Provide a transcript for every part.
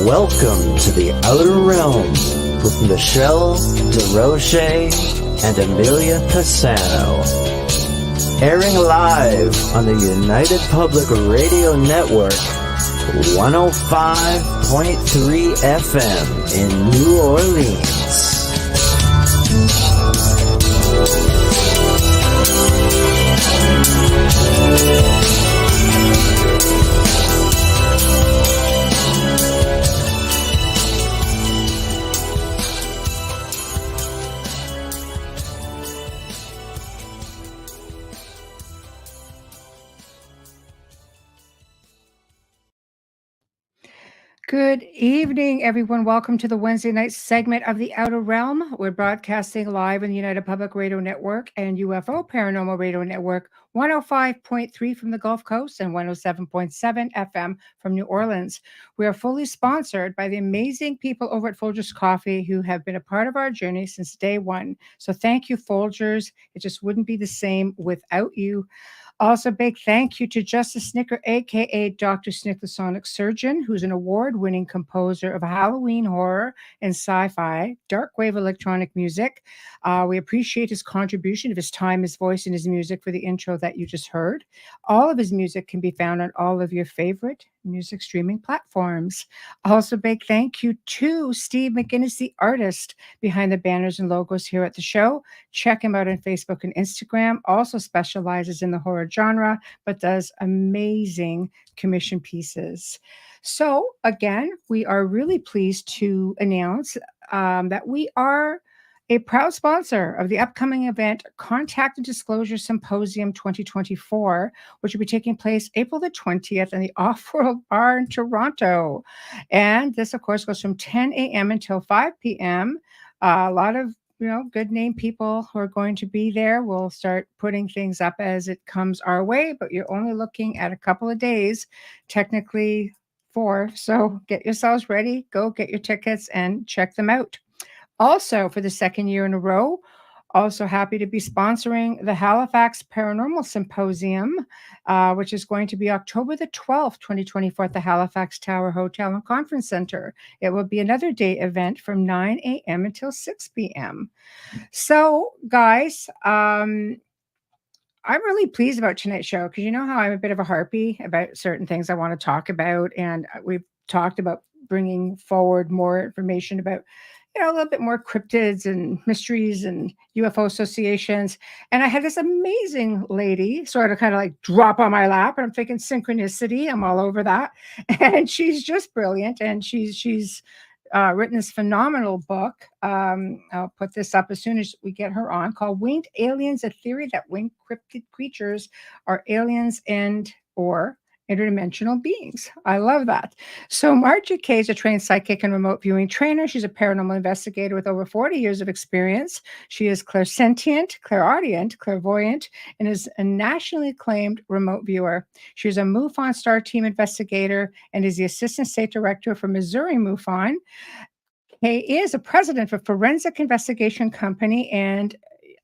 Welcome to the Outer Realm with Michelle Desrochers and Amelia Pisano. Airing live on the United Public Radio Network, 105.3 FM in New Orleans. Good evening, everyone. Welcome to the Wednesday night segment of The Outer Realm. We're broadcasting live in the United Public Radio Network and UFO Paranormal Radio Network, 105.3 from the Gulf Coast and 107.7 FM from New Orleans. We are fully sponsored by the amazing people over at Folgers Coffee who have been a part of our journey since day one. So thank you, Folgers. It just wouldn't be the same without you. Also, big thank you to Justice Snicker, a.k.a. Dr. Snick, the Sonic Surgeon, who's an award-winning composer of Halloween horror and sci-fi, dark wave electronic music. We appreciate his contribution of his time, his voice, and his music for the intro that you just heard. All of his music can be found on all of your favorite music streaming platforms. Also, big thank you to Steve McGinnis, the artist behind the banners and logos here at the show. Check him out on Facebook and Instagram. Also specializes in the horror genre, but does amazing commission pieces. So again, we are really pleased to announce that we are a proud sponsor of the upcoming event Contact and Disclosure Symposium 2024, which will be taking place April the 20th in the Off-World Bar in Toronto. And this, of course, goes from 10 a.m. until 5 p.m. A lot of good name people who are going to be there. We'll start putting things up as it comes our way, but you're only looking at a couple of days, technically 4. So get yourselves ready, go get your tickets and check them out. Also, for the second year in a row, also happy to be sponsoring the Halifax Paranormal Symposium, which is going to be October the 12th, 2024 at the Halifax Tower Hotel and Conference Center. It will be another day event from 9 a.m. until 6 p.m. So, guys, I'm really pleased about tonight's show because you know how I'm a bit of a harpy about certain things I want to talk about. And we've talked about bringing forward more information about a little bit more cryptids and mysteries and UFO associations. And I had this amazing lady sort of kind of like drop on my lap. And I'm thinking synchronicity. I'm all over that. And she's just brilliant. And she's written this phenomenal book. I'll put this up as soon as we get her on, called Winged Aliens, a Theory That Winged Cryptid Creatures Are Aliens and or Interdimensional Beings. I love that. So Margie Kay is a trained psychic and remote viewing trainer. She's a paranormal investigator with over 40 years of experience. She is clairsentient, clairaudient, clairvoyant, and is a nationally acclaimed remote viewer. She's a MUFON Star Team investigator and is the Assistant State Director for Missouri MUFON. Kay is a president of a forensic investigation company, and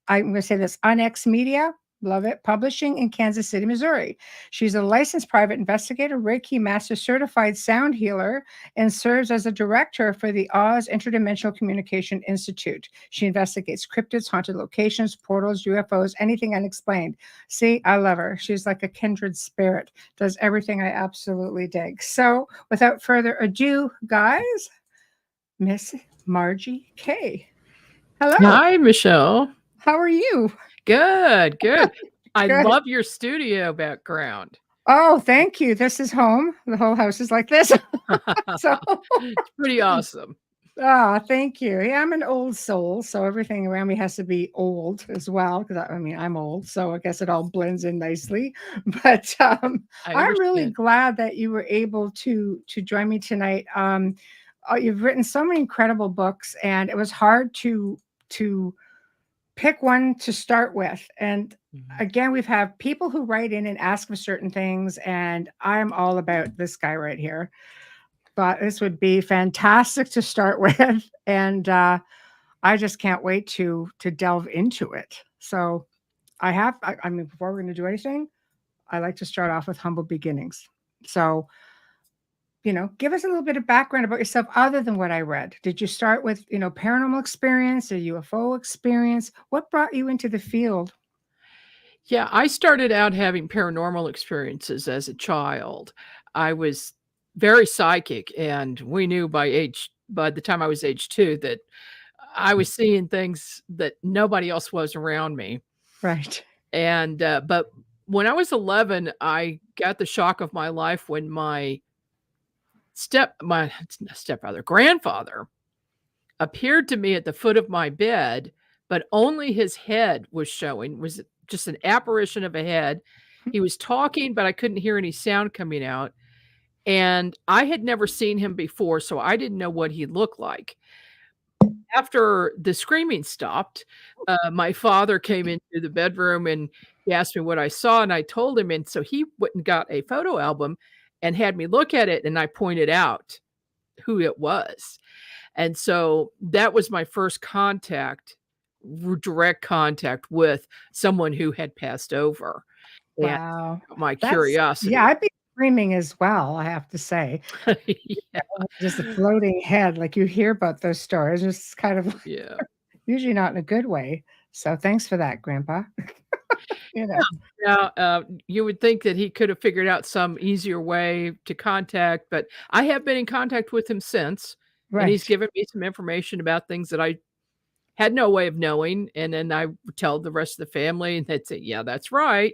I'm going to say this, Unex Media, love it, publishing in Kansas City, Missouri. She's a licensed private investigator, Reiki Master Certified Sound Healer, and serves as a director for the Oz Interdimensional Communication Institute. She investigates cryptids, haunted locations, portals, UFOs, anything unexplained. See, I love her. She's like a kindred spirit, does everything I absolutely dig. So without further ado, guys, Miss Margie Kay. Hello. Hi, Michelle. How are you? Good. Good. I love your studio background. Oh, thank you. This is home. The whole house is like this. So it's pretty awesome. Thank you. Yeah, I'm an old soul, so everything around me has to be old as well. Because I'm old, so I guess it all blends in nicely. But I'm really glad that you were able to join me tonight. You've written so many incredible books, and it was hard to pick one to start with. And again, we've had people who write in and ask for certain things, and I'm all about this guy right here. But this would be fantastic to start with, and I just can't wait to delve into it. So I mean, before we're going to do anything, I like to start off with humble beginnings. So give us a little bit of background about yourself other than what I read. Did you start with, paranormal experience, a UFO experience? What brought you into the field? Yeah, I started out having paranormal experiences as a child. I was very psychic, and we knew by the time I was age 2 that I was seeing things that nobody else was around me. Right. And but when I was 11, I got the shock of my life when my stepfather, grandfather appeared to me at the foot of my bed, but only his head was showing, was just an apparition of a head. He was talking, but I couldn't hear any sound coming out. And I had never seen him before, so I didn't know what he looked like. After the screaming stopped, my father came into the bedroom and he asked me what I saw, and I told him. And so he went and got a photo album and had me look at it, and I pointed out who it was. And so that was my first direct contact with someone who had passed over, and Wow. my Yeah, curiosity. I'd be screaming as well, I have to say. Yeah, Just a floating head, like you hear about those stories, just kind of yeah. usually not in a good way. So thanks for that, Grandpa. You know, Yeah, you would think that he could have figured out some easier way to contact, but I have been in contact with him since, and he's right. given me some information about things that I had no way of knowing, and then I would tell the rest of the family, and they'd say, "Yeah, that's right."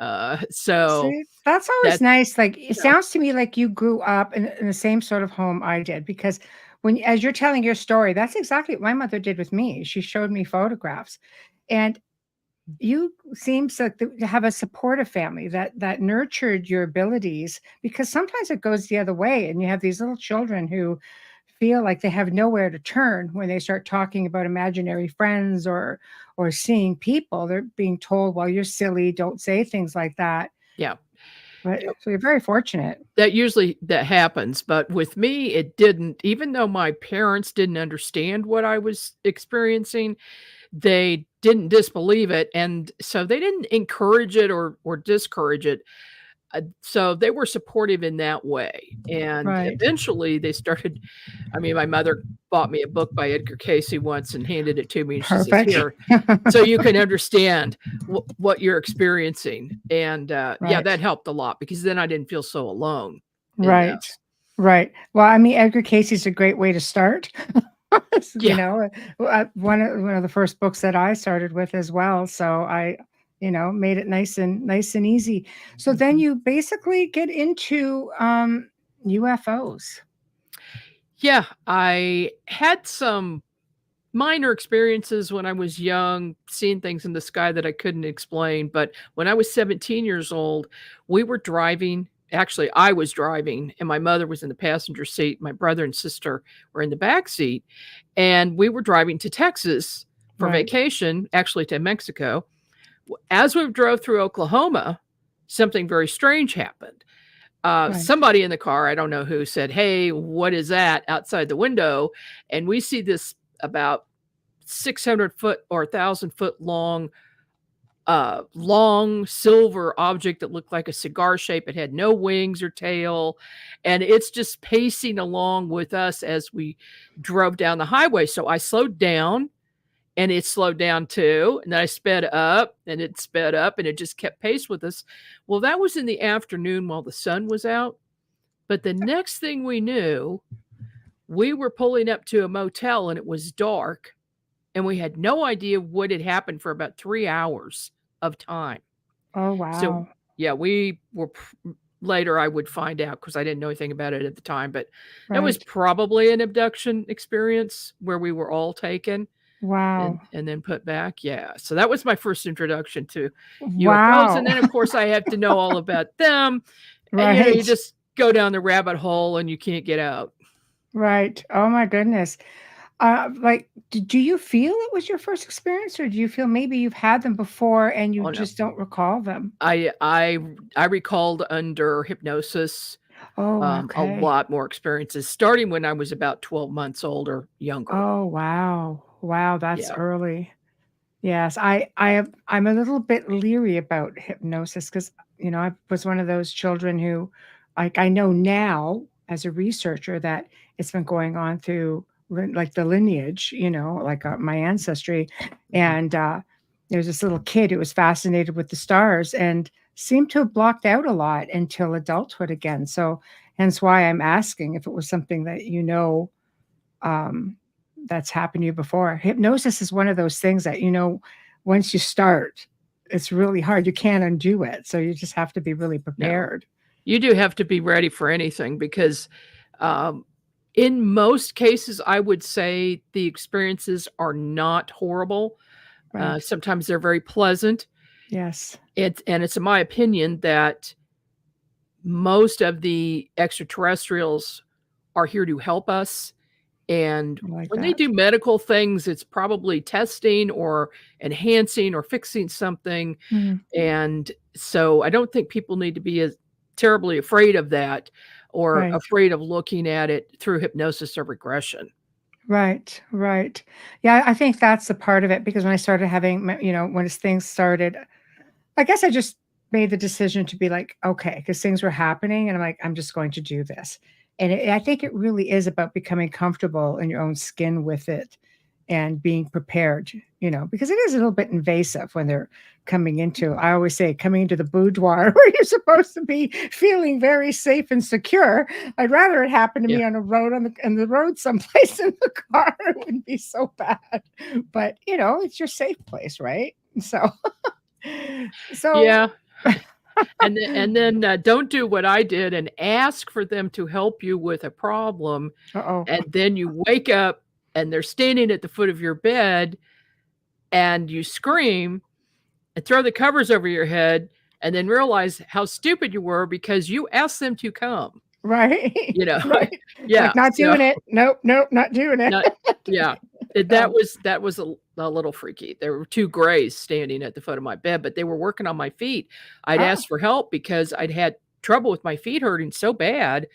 So See, that's always that nice. Like, it you know sounds to me like you grew up in the same sort of home I did, because as you're telling your story, that's exactly what my mother did with me. She showed me photographs, and you seems like to have a supportive family that nurtured your abilities, because sometimes it goes the other way and you have these little children who feel like they have nowhere to turn when they start talking about imaginary friends or seeing people. They're being told, well, you're silly, don't say things like that. yeah. But so you're very fortunate. That happens, but with me, it didn't. Even though my parents didn't understand what I was experiencing, they didn't disbelieve it, and so they didn't encourage it or discourage it. So they were supportive in that way, and Right. eventually they started. I mean, my mother bought me a book by Edgar Cayce once and handed it to me, and she says, Perfect. "Here, so you can understand what you're experiencing." And yeah, Right. that helped a lot because then I didn't feel so alone in Right. this. Right. Well, I mean, Edgar Casey's a great way to start. Yeah. One of the first books that I started with as well. So I, made it nice and easy. So then Mhm. you basically get into UFOs. Yeah, I had some minor experiences when I was young, seeing things in the sky that I couldn't explain. But when I was 17 years old, we were driving. Actually, I was driving, and my mother was in the passenger seat. My brother and sister were in the back seat, and we were driving to Texas for Right. vacation, actually to Mexico. As we drove through Oklahoma, something very strange happened. Right. Somebody in the car, I don't know who, said, "Hey, what is that outside the window?" And we see this about 600-foot or 1,000-foot long silver object that looked like a cigar shape. It had no wings or tail, and it's just pacing along with us as we drove down the highway. So I slowed down, and it slowed down too, and then I sped up, and it sped up, and it just kept pace with us. Well, that was in the afternoon while the sun was out, but the next thing we knew, we were pulling up to a motel, and it was dark, and we had no idea what had happened for about 3 hours of time. Oh, So, wow. yeah, we were later I would find out because I didn't know anything about it at the time, but that was Right. probably an abduction experience where we were all taken Wow. and then put back. Yeah, so that was my first introduction to UFOs, Wow. and then, of course, I have to know all about them, and, you Right. just go down the rabbit hole and you can't get out. Right. Oh my goodness. Like, do you feel it was your first experience, or do you feel maybe you've had them before and you Oh, no. just don't recall them? I recalled under hypnosis, Oh, a okay. lot more experiences starting when I was about 12 months old or younger. Oh, wow. Wow, that's Yeah. early. Yes, I'm a little bit leery about hypnosis because I was one of those children who, like, I know now as a researcher that it's been going on through like the lineage, like my ancestry. And there's this little kid who was fascinated with the stars and seemed to have blocked out a lot until adulthood again. So hence why I'm asking if it was something that that's happened to you before. Hypnosis is one of those things that, once you start, it's really hard. You can't undo it. So you just have to be really prepared. No. You do have to be ready for anything because in most cases, I would say the experiences are not horrible. Right. Sometimes they're very pleasant. Yes. And it's in my opinion that most of the extraterrestrials are here to help us. And when they do medical things, it's probably testing or enhancing or fixing something. And so I don't think people need to be as terribly afraid of that or afraid of looking at it through hypnosis or regression. Right. Yeah, I think that's the part of it because when I started having, when things started, I guess I just made the decision to be like, okay, because things were happening and I'm like, I'm just going to do this. And I think it really is about becoming comfortable in your own skin with it and being prepared, because it is a little bit invasive when they're coming into, I always say, coming into the boudoir where you're supposed to be feeling very safe and secure. I'd rather it happen to me on a road, on the road someplace in the car. It wouldn't be so bad. But, it's your safe place, right? So yeah. And then don't do what I did and ask for them to help you with a problem. And then you wake up and they're standing at the foot of your bed and you scream and throw the covers over your head and then realize how stupid you were because you asked them to come. Right. Right. Yeah. Like not doing it. Nope, not doing it. Yeah. That was a little freaky. There were two grays standing at the foot of my bed, but they were working on my feet. I'd asked for help because I'd had trouble with my feet hurting so bad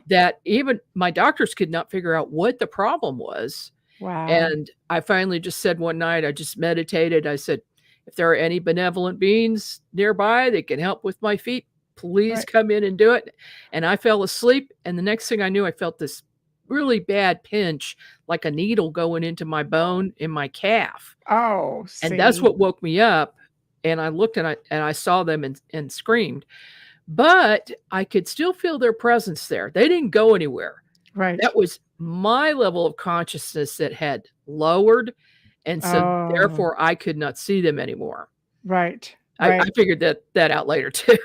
that even my doctors could not figure out what the problem was. Wow. And I finally just said one night, I just meditated. I said, if there are any benevolent beings nearby that can help with my feet, please come in and do it. And I fell asleep. And the next thing I knew, I felt this really bad pinch, like a needle going into my bone in my calf. And that's what woke me up. And I looked and I saw them and screamed. But I could still feel their presence there. They didn't go anywhere. Right. That was my level of consciousness that had lowered. And so therefore I could not see them anymore. Right. I figured that out later too.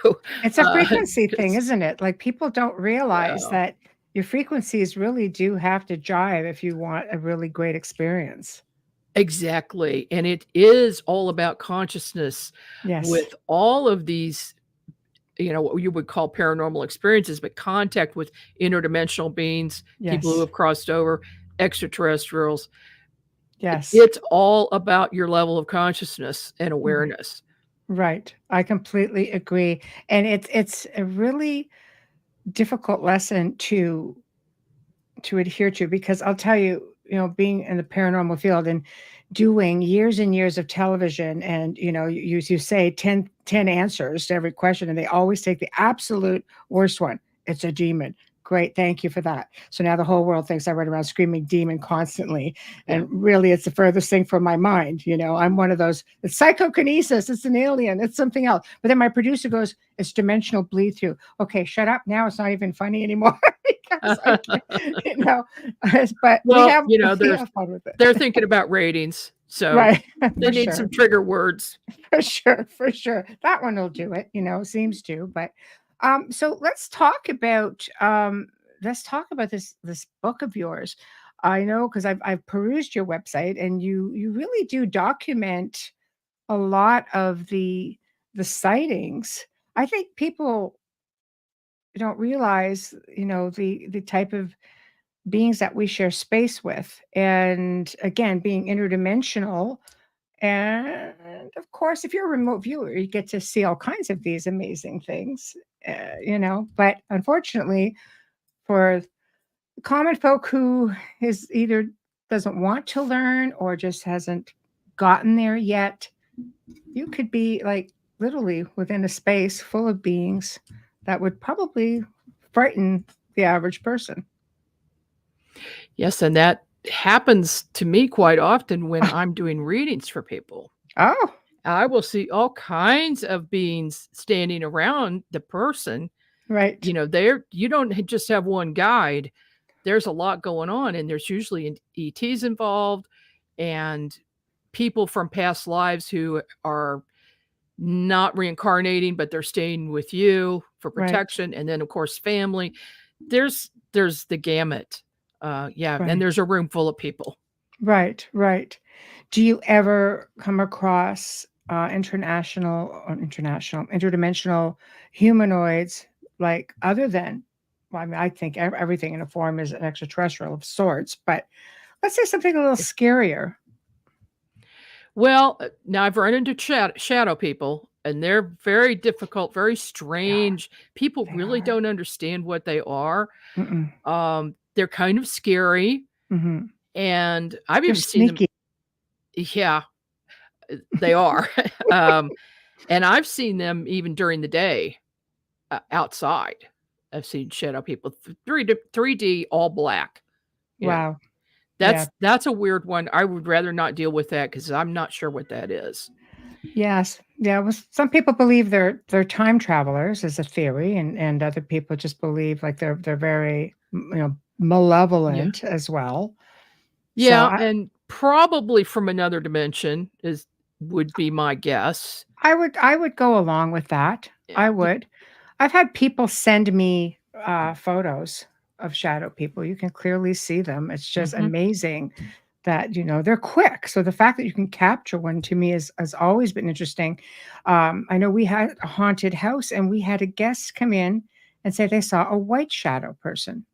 It's a frequency thing, isn't it? Like people don't realize that your frequencies really do have to jive if you want a really great experience. Exactly. And it is all about consciousness with all of these, what you would call paranormal experiences, but contact with interdimensional beings, people who have crossed over, extraterrestrials. Yes. It's all about your level of consciousness and awareness. Right. I completely agree. And it's a really difficult lesson to adhere to because I'll tell you, being in the paranormal field and doing years and years of television and, you say 10 answers to every question and they always take the absolute worst one. It's a demon. Great. Thank you for that. So now the whole world thinks I run around screaming demon constantly. And really it's the furthest thing from my mind. I'm one of those, it's psychokinesis. It's an alien. It's something else. But then my producer goes, it's dimensional bleed through. Okay, shut up. Now it's not even funny anymore. Because but well, we have fun with it. They're thinking about ratings. So they need some trigger words. For sure. That one will do it, seems to, but so let's talk about this book of yours. I know because I've perused your website and you really do document a lot of the sightings. I think people don't realize, the type of beings that we share space with. And again, being interdimensional. And of course, if you're a remote viewer, you get to see all kinds of these amazing things, but unfortunately for common folk who is either doesn't want to learn or just hasn't gotten there yet, you could be like literally within a space full of beings that would probably frighten the average person. Yes, and that happens to me quite often when I'm doing readings for people. Oh, I will see all kinds of beings standing around the person. right. You don't just have one guide. There's a lot going on, and there's usually ETs involved and people from past lives who are not reincarnating, but they're staying with you for protection. Right. And then, of course, family. There's the gamut. Yeah, right. And there's a room full of people. Right, right. Do you ever come across interdimensional humanoids, like other than, well, I mean, I think everything in a form is an extraterrestrial of sorts, but let's say something a little scarier. Well, now I've run into shadow people, and they're very difficult, very strange. People really don't understand what they are. They're kind of scary. Mm-hmm. And I've even seen them. Yeah, they are. And I've seen them even during the day outside. I've seen shadow people, 3D, all black. Wow. That's a weird one. I would rather not deal with that because I'm not sure what that is. Yes. Yeah. Well, some people believe they're time travelers as a theory, and other people just believe like they're very, malevolent as well. Yeah, so and probably from another dimension would be my guess. I would go along with that. Yeah. I would. I've had people send me photos of shadow people. You can clearly see them. It's just amazing that, they're quick. So the fact that you can capture one to me has always been interesting. I know we had a haunted house and we had a guest come in and say they saw a white shadow person.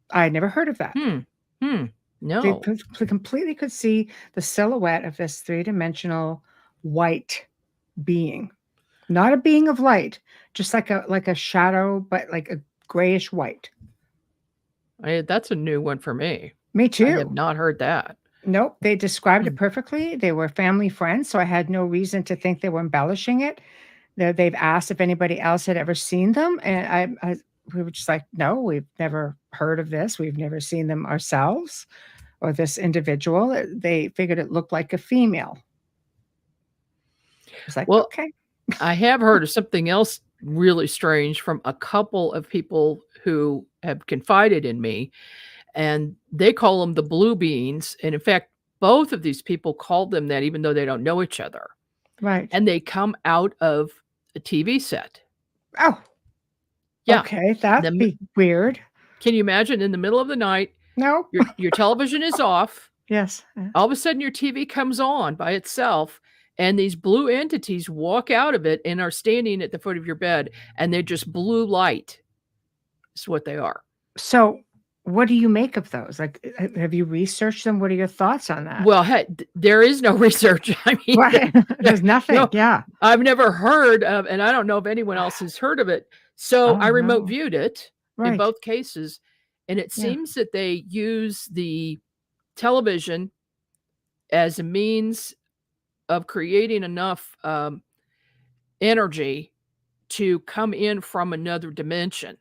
I had never heard of that. No. They completely could see the silhouette of this 3-dimensional white being. Not a being of light, just like a shadow, but like a grayish white. That's a new one for me. Me too. I have not heard that. Nope. They described it perfectly. They were family friends, so I had no reason to think they were embellishing it. They've asked if anybody else had ever seen them, and we were just like, no, we've never heard of this. We've never seen them ourselves or this individual. They figured it looked like a female. I was like, well, okay. I have heard of something else really strange from a couple of people who have confided in me, and they call them the blue beans. And in fact, both of these people called them that, even though they don't know each other. Right. And they come out of a TV set. Oh, yeah. Okay. That'd be weird. Can you imagine in the middle of the night? No. Your television is off. Yes. All of a sudden your TV comes on by itself. And these blue entities walk out of it and are standing at the foot of your bed, and they're just blue light. That's what they are. So what do you make of those? Like, have you researched them? What are your thoughts on that? Well, there is no research. I mean, right. There's nothing. Yeah. I've never heard of, and I don't know if anyone else has heard of it. So I remote viewed it in both cases. And it seems that they use the television as a means of creating enough energy to come in from another dimension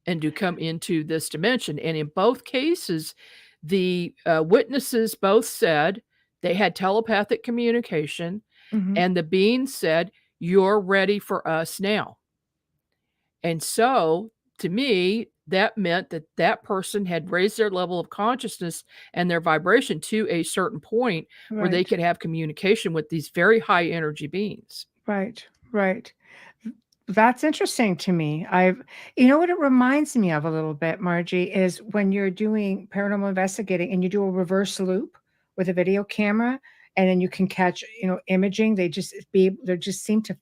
and to come into this dimension. And in both cases, the witnesses both said they had telepathic communication, and the beings said, "You're ready for us now." And so, to me, that meant that that person had raised their level of consciousness and their vibration to a certain point where they could have communication with these very high energy beings. Right, right. That's interesting to me. What it reminds me of a little bit, Margie, is when you're doing paranormal investigating and you do a reverse loop with a video camera, and then you can catch, imaging. They just seem to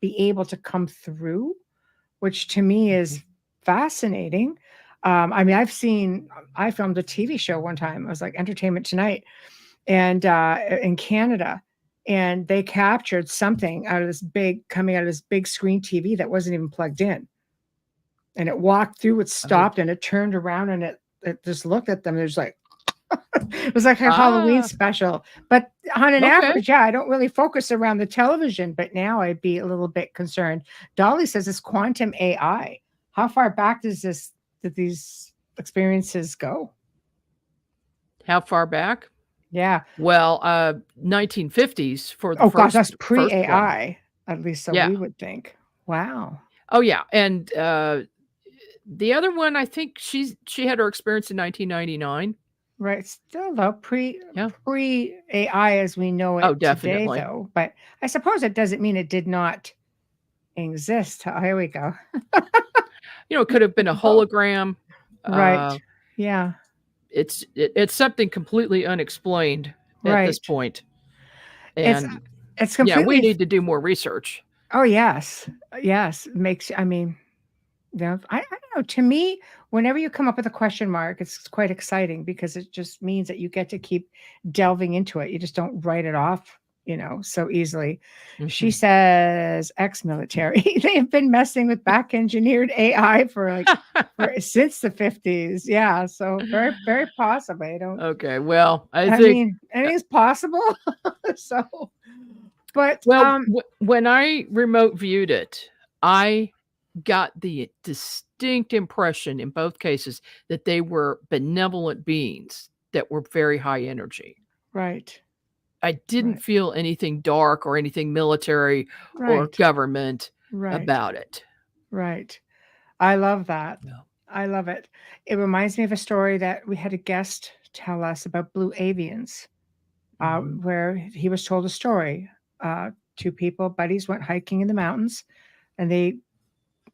be able to come through, which to me is fascinating. I mean, I filmed a TV show one time. It was like Entertainment Tonight, and in Canada, and they captured something coming out of this big screen TV that wasn't even plugged in. And it walked through, it stopped, and it turned around, and it just looked at them. It was like, it was like a Halloween special. But on an average, I don't really focus around the television, but now I'd be a little bit concerned. Dolly says it's quantum AI. How far back did these experiences go? How far back? Yeah. Well, 1950s for the Oh gosh, that's first one. pre-AI, at least so Yeah. we would think. Wow. Oh yeah, and the other one, I think she had her experience in 1999. Right. Still though, Yeah. pre-AI as we know Oh, it today definitely. though. But I suppose it doesn't mean it did not exist. Oh, here we go. It could have been a hologram. Right. Yeah. It's something completely unexplained at this Right. point. It's And it's yeah, we completely need to do more research. Oh yes. Yes. Makes I mean, yeah, I don't know. To me, whenever you come up with a question mark, it's quite exciting because it just means that you get to keep delving into it. You just don't write it off, so easily. She Mhm. says ex-military. They have been messing with back engineered AI since the 50s. Yeah. So very, very possibly. I don't Okay, well, I I think mean, anything's possible. So but well, when I remote viewed it, I got the distinct impression in both cases that they were benevolent beings that were very high energy. right. I didn't Right. feel anything dark or anything military or Right. government Right. about it. Right. I love that. Yeah. I love it. It reminds me of a story that we had a guest tell us about blue avians, Mhm. where he was told a story. Two people, buddies, went hiking in the mountains, and they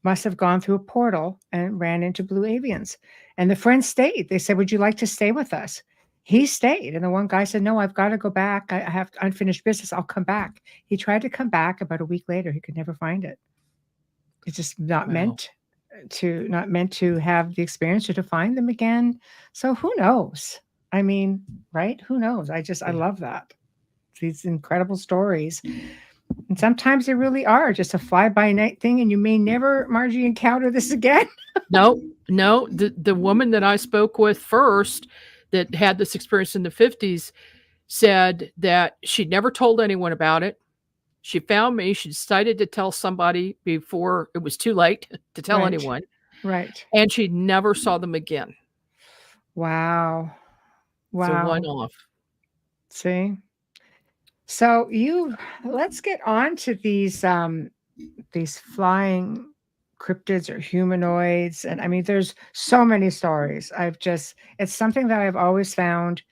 must have gone through a portal and ran into blue avians. And the friends stayed. They said, "Would you like to stay with us?" He stayed. And the one guy said, "No, I've got to go back. I have unfinished business. I'll come back." He tried to come back about a week later. He could never find it. It's just not Wow. meant to have the experience or to find them again. So who knows? I mean, right? Who knows? I Yeah. love that. These incredible stories. And sometimes they really are just a fly by night thing, and you may never, Margie, encounter this again. No, the woman that I spoke with first that had this experience in the 50s said that she'd never told anyone about it. She found me. She decided to tell somebody before it was too late to tell Right. anyone, Right. and she never saw them again. Wow. It's a Wow. one-off. See? So let's get on to these flying cryptids or humanoids. And I mean, there's so many stories. It's something that I've always found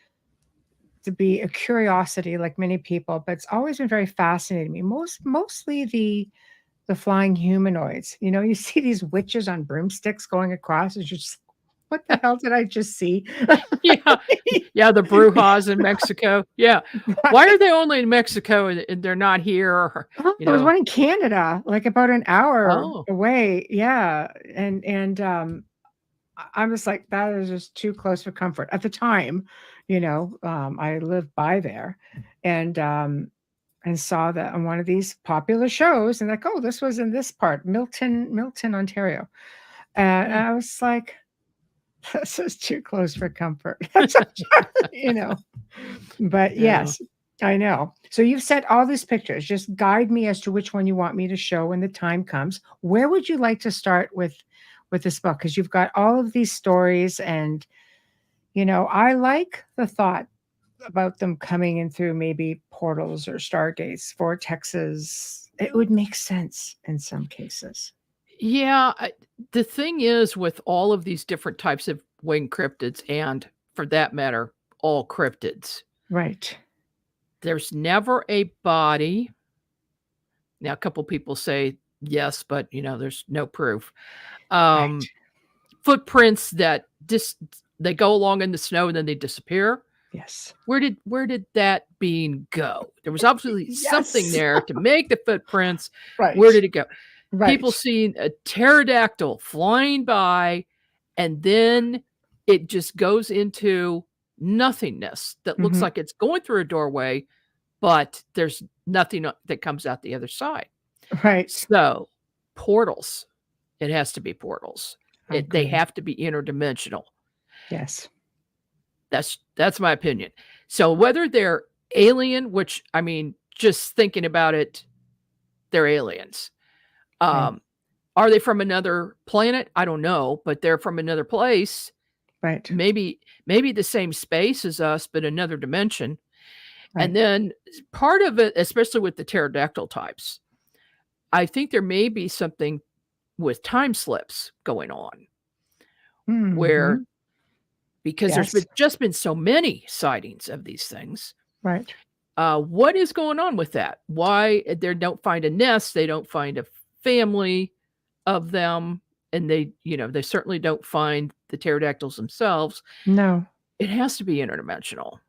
to be a curiosity, like many people, but it's always been very fascinating to me. Mostly the flying humanoids. You see these witches on broomsticks going across, and you're just, what the hell did I just see? Yeah. Yeah, the Brujas in Mexico. Yeah. Why are they only in Mexico and they're not here? Oh, there was one in Canada, like about an hour Oh, away. Yeah. And I'm just like, that is just too close for comfort. At the time, I lived by there and saw that on one of these popular shows, and like, oh, this was in this part, Milton, Ontario. And yeah. I was like, this is too close for comfort. you know. But Yeah. yes, I know. So you've set all these pictures. Just guide me as to which one you want me to show when the time comes. Where would you like to start with this book? Because you've got all of these stories, and I like the thought about them coming in through maybe portals or stargates, vortexes. It would make sense in some cases. Yeah, the thing is with all of these different types of winged cryptids, and for that matter, all cryptids, Right. there's never a body. Now, a couple people say yes, but there's no proof. Right. Footprints that they go along in the snow and then they disappear. Yes. Where did that being go? There was obviously something Yes. there to make the footprints. Right. Where did it go? Right. People seen a pterodactyl flying by, and then it just goes into nothingness that looks Mhm. like it's going through a doorway, but there's nothing that comes out the other side. Right. So, portals. It has to be portals. They Agree. have to be interdimensional. Yes. That's my opinion. So whether they're alien, which I mean, just thinking about it, they're aliens. Right. Are they from another planet? I don't know, but they're from another place. Right. Maybe the same space as us, but another dimension. Right. And then part of it, especially with the pterodactyl types, I think there may be something with time slips going on, where Mhm. because Yes. there's just been so many sightings of these things. Right. What is going on with that? Why they don't find a nest? They don't find a family of them, and they certainly don't find the pterodactyls themselves. No. It has to be interdimensional.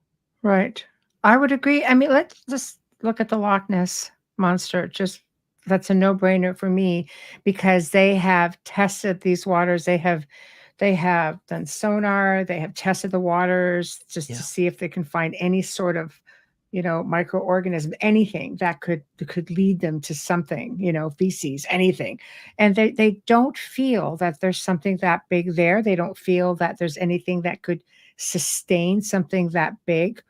Right. I would agree. I mean, let's just look at the Loch Ness monster. Just that's a no-brainer for me because they have tested these waters. They have done sonar. They have tested the waters just to see if they can find any sort of, microorganism, anything that could lead them to something, feces, anything. And they don't feel that there's something that big there. They don't feel that there's anything that could sustain something that big,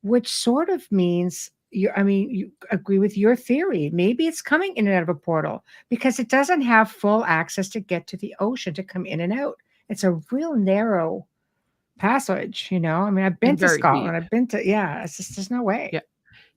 which sort of means you agree with your theory. Maybe it's coming in and out of a portal because it doesn't have full access to get to the ocean to come in and out. It's a real narrow passage, I've been And to very Scotland. deep. I've been to, it's just, there's no way. Yeah.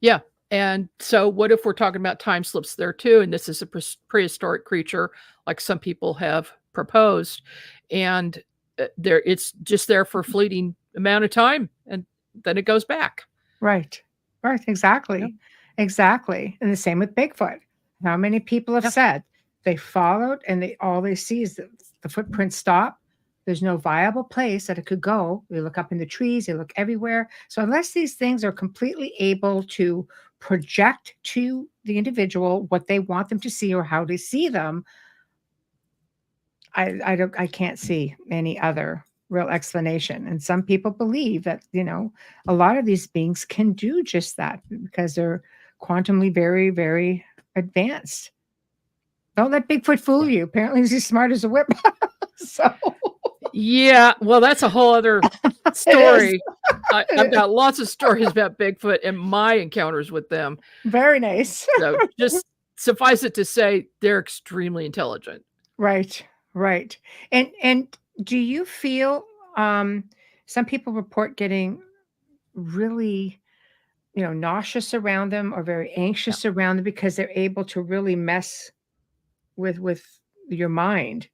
Yeah. And so what if we're talking about time slips there too? And this is a prehistoric creature, like some people have proposed, and it's just there for a fleeting amount of time, and then it goes back. Right. Right. Exactly. Yep. Exactly. And the same with Bigfoot. How many people have said they followed and all they see is the footprints stop. There's no viable place that it could go. They look up in the trees, they look everywhere. So unless these things are completely able to project to the individual what they want them to see or how they see them, I can't see any other real explanation. And some people believe that, a lot of these beings can do just that because they're quantumly very, very advanced. Don't let Bigfoot fool you. Apparently he's as smart as a whip. So yeah, well, that's a whole other story. I've got lots of stories about Bigfoot and my encounters with them. Very nice. So just suffice it to say, they're extremely intelligent. Right, right. And do you feel some people report getting really, nauseous around them or very anxious around them because they're able to really mess with your mind,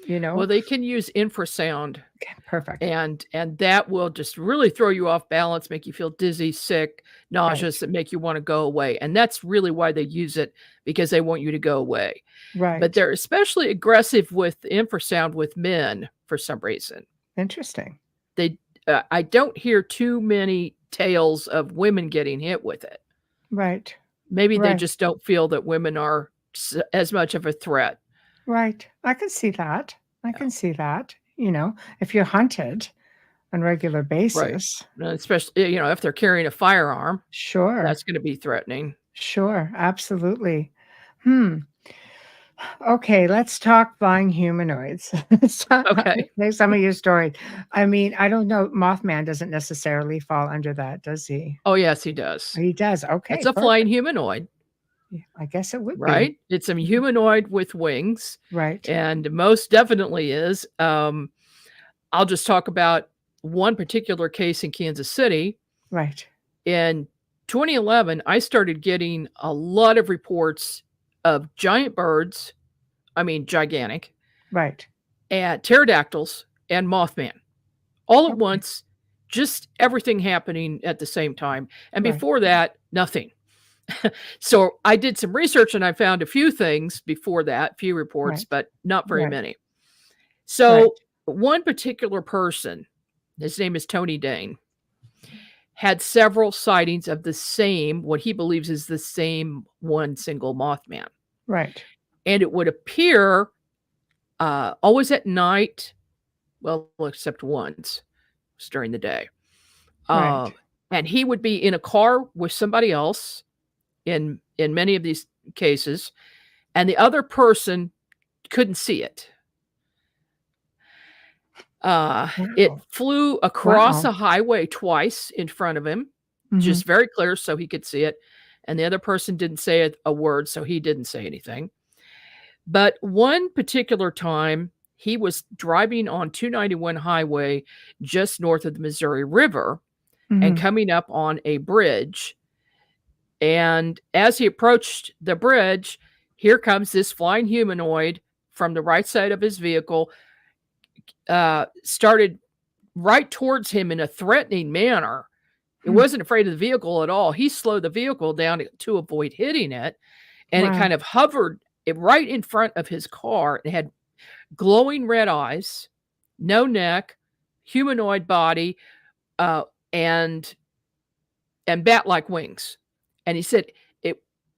Well, they can use infrasound. Okay, perfect. And that will just really throw you off balance, make you feel dizzy, sick, nauseous, and make you want to go away. And that's really why they use it, because they want you to go away. Right. But they're especially aggressive with infrasound with men for some reason. Interesting. I don't hear too many tales of women getting hit with it. Right. Maybe they just don't feel that women are as much of a threat. Right. I can see that. I can see that. If you're hunted on a regular basis. Right. Especially, if they're carrying a firearm. Sure. That's going to be threatening. Sure. Absolutely. Okay, let's talk flying humanoids. Okay. There's some of your story. I mean, I don't know. Mothman doesn't necessarily fall under that, does he? Oh, yes, he does. He does. Okay. It's a flying humanoid. Yeah, I guess it would be. Right? It's a humanoid with wings. Right. And most definitely is. I'll just talk about one particular case in Kansas City. Right. In 2011, I started getting a lot of reports of giant birds, gigantic. Right. And pterodactyls and Mothman. All at once, just everything happening at the same time. And before that, nothing. So I did some research and I found a few things before that, few reports, but not very many. So one particular person, his name is Tony Dane, had several sightings of the same, what he believes is the same one single Mothman. Right. And it would appear always at night, well, except once, it was during the day. And he would be in a car with somebody else in many of these cases, and the other person couldn't see it. It flew across a highway twice in front of him, just very clear so he could see it. And the other person didn't say a word, so he didn't say anything. But one particular time, he was driving on 291 highway just north of the Missouri River and Mhm. coming up on a bridge. And as he approached the bridge, here comes this flying humanoid from the right side of his vehicle, started right towards him in a threatening manner. He Hmm. wasn't afraid of the vehicle at all. He slowed the vehicle down to avoid hitting it, and it Wow. kind of hovered right in front of his car. It had glowing red eyes, no neck, humanoid body, uh, and bat-like wings. And he said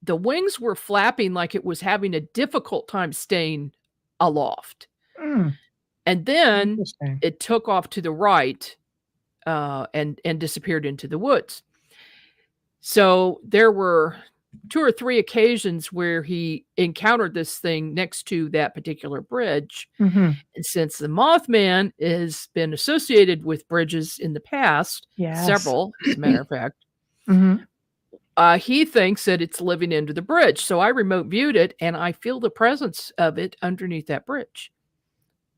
the wings were flapping like it was having a difficult time staying aloft. Mm, And then interesting. it took off to the right, and disappeared into the woods. So there were 2 or 3 occasions where he encountered this thing next to that particular bridge. Mhm. And since the Mothman has been associated with bridges in the past, Yes. several, as a matter of fact, Mhm. he thinks that it's living under the bridge. So I remote viewed it, and I feel the presence of it underneath that bridge,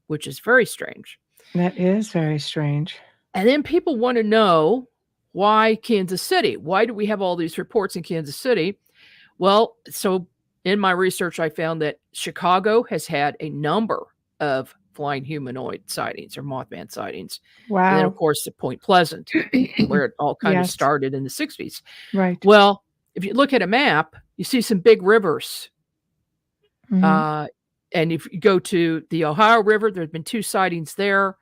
which is very strange. That is very strange. And then people want to know, why Kansas City? Why do we have all these reports in Kansas City? Well, so in my research, I found that Chicago has had a number of flying humanoid sightings or Mothman sightings. And then, of Wow. course, at Point Pleasant, where it all kind of Yes. started in the 60s. Right. Well, if you look at a map, you see some big rivers. Mhm. And if you go to the Ohio River, there's been 2 sightings there.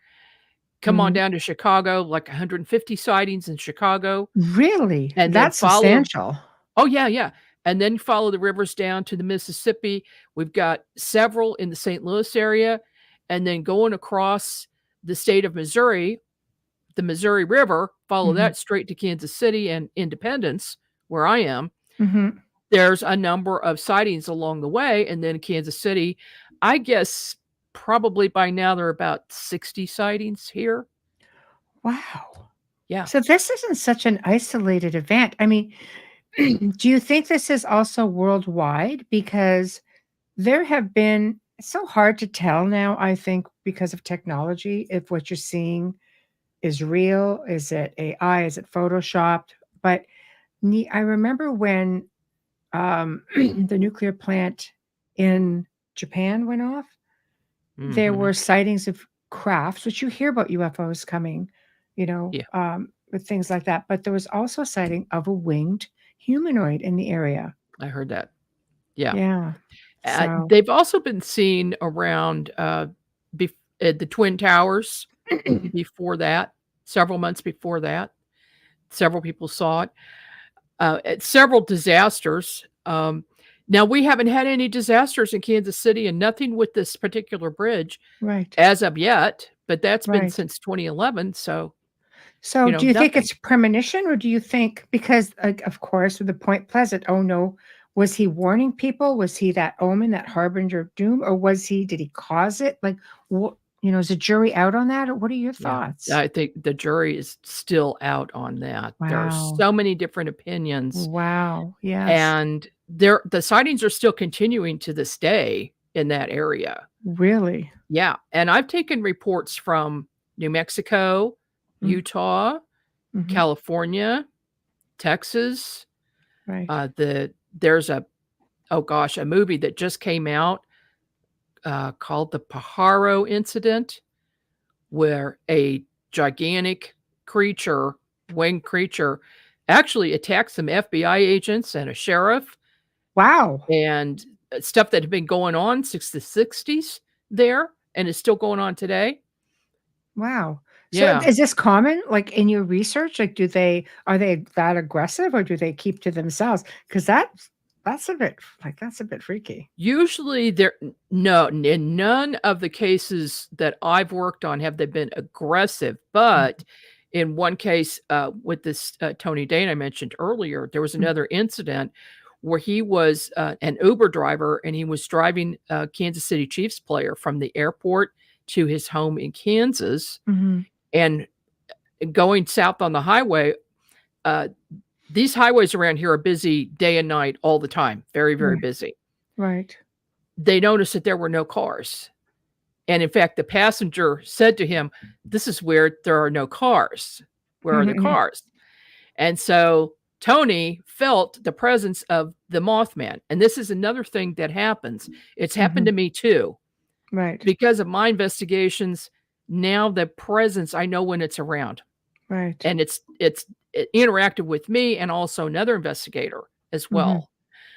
Come on Mhm. down to Chicago, like 150 sightings in Chicago, Really? and then That's follow. substantial. Oh, yeah, yeah, and then follow the rivers down to the Mississippi. We've got several in the St. Louis area, and then going across the state of Missouri, the Missouri River, follow Mhm. that straight to Kansas City and Independence, where I am. Mhm. There's a number of sightings along the way, and then Kansas City, I guess probably by now there are about 60 sightings here. Wow. Yeah. So this isn't such an isolated event. I mean, do you think this is also worldwide? Because there have been it's so hard to tell now, I think, because of technology, if what you're seeing is real, is it AI, is it photoshopped? But I remember when the nuclear plant in Japan went off, there Mhm. were sightings of crafts, which you hear about UFOs coming, Yeah, with things like that. But there was also a sighting of a winged humanoid in the area. I heard that. Yeah. Yeah. So, They've also been seen around, at the Twin Towers before that, several months before that. Several people saw it. At several disasters. Now we haven't had any disasters in Kansas City and nothing with this particular bridge right, as of yet, but that's been right. since 2011, so, So, do you think nothing. it's premonition, or do you think because, like, of course, with the Point Pleasant, oh no, was he warning people? Was he that omen, that harbinger of doom, or did he cause it? Like, what, is the jury out on that, or what are your Yeah, thoughts? I think the jury is still out on that. There are Wow. so many different opinions, Wow. Yes. and the sightings are still continuing to this day in that area. Really? Yeah, and I've taken reports from New Mexico, Mm, Utah, mhm, California, Texas. right. There's a movie that just came out, called The Pajaro Incident, where a gigantic creature, winged creature, actually attacked some FBI agents and a sheriff, Wow. and stuff that had been going on since the 60s there and is still going on today. Wow. So, Yeah. is this common, like, in your research? Like, are they that aggressive, or do they keep to themselves? Because that's a bit freaky. Usually there no, in none of the cases that I've worked on have they been aggressive, Mm, but in one case, with this, Tony Dane I mentioned earlier, there was mm, another incident where he was, an Uber driver, and he was driving a Kansas City Chiefs player from the airport to his home in Kansas, mhm, and going south on the highway. These highways around here are busy day and night all the time, very, very right, busy. right. they noticed that there were no cars. And in fact, the passenger said to him, "This is weird. There are no cars. Where are the cars?" And so Tony felt the presence of the Mothman. And this is another thing that happens. It's happened to me too. Right. Because of my investigations, now the presence, I know when it's around. Right. And it interacted with me and also another investigator as well.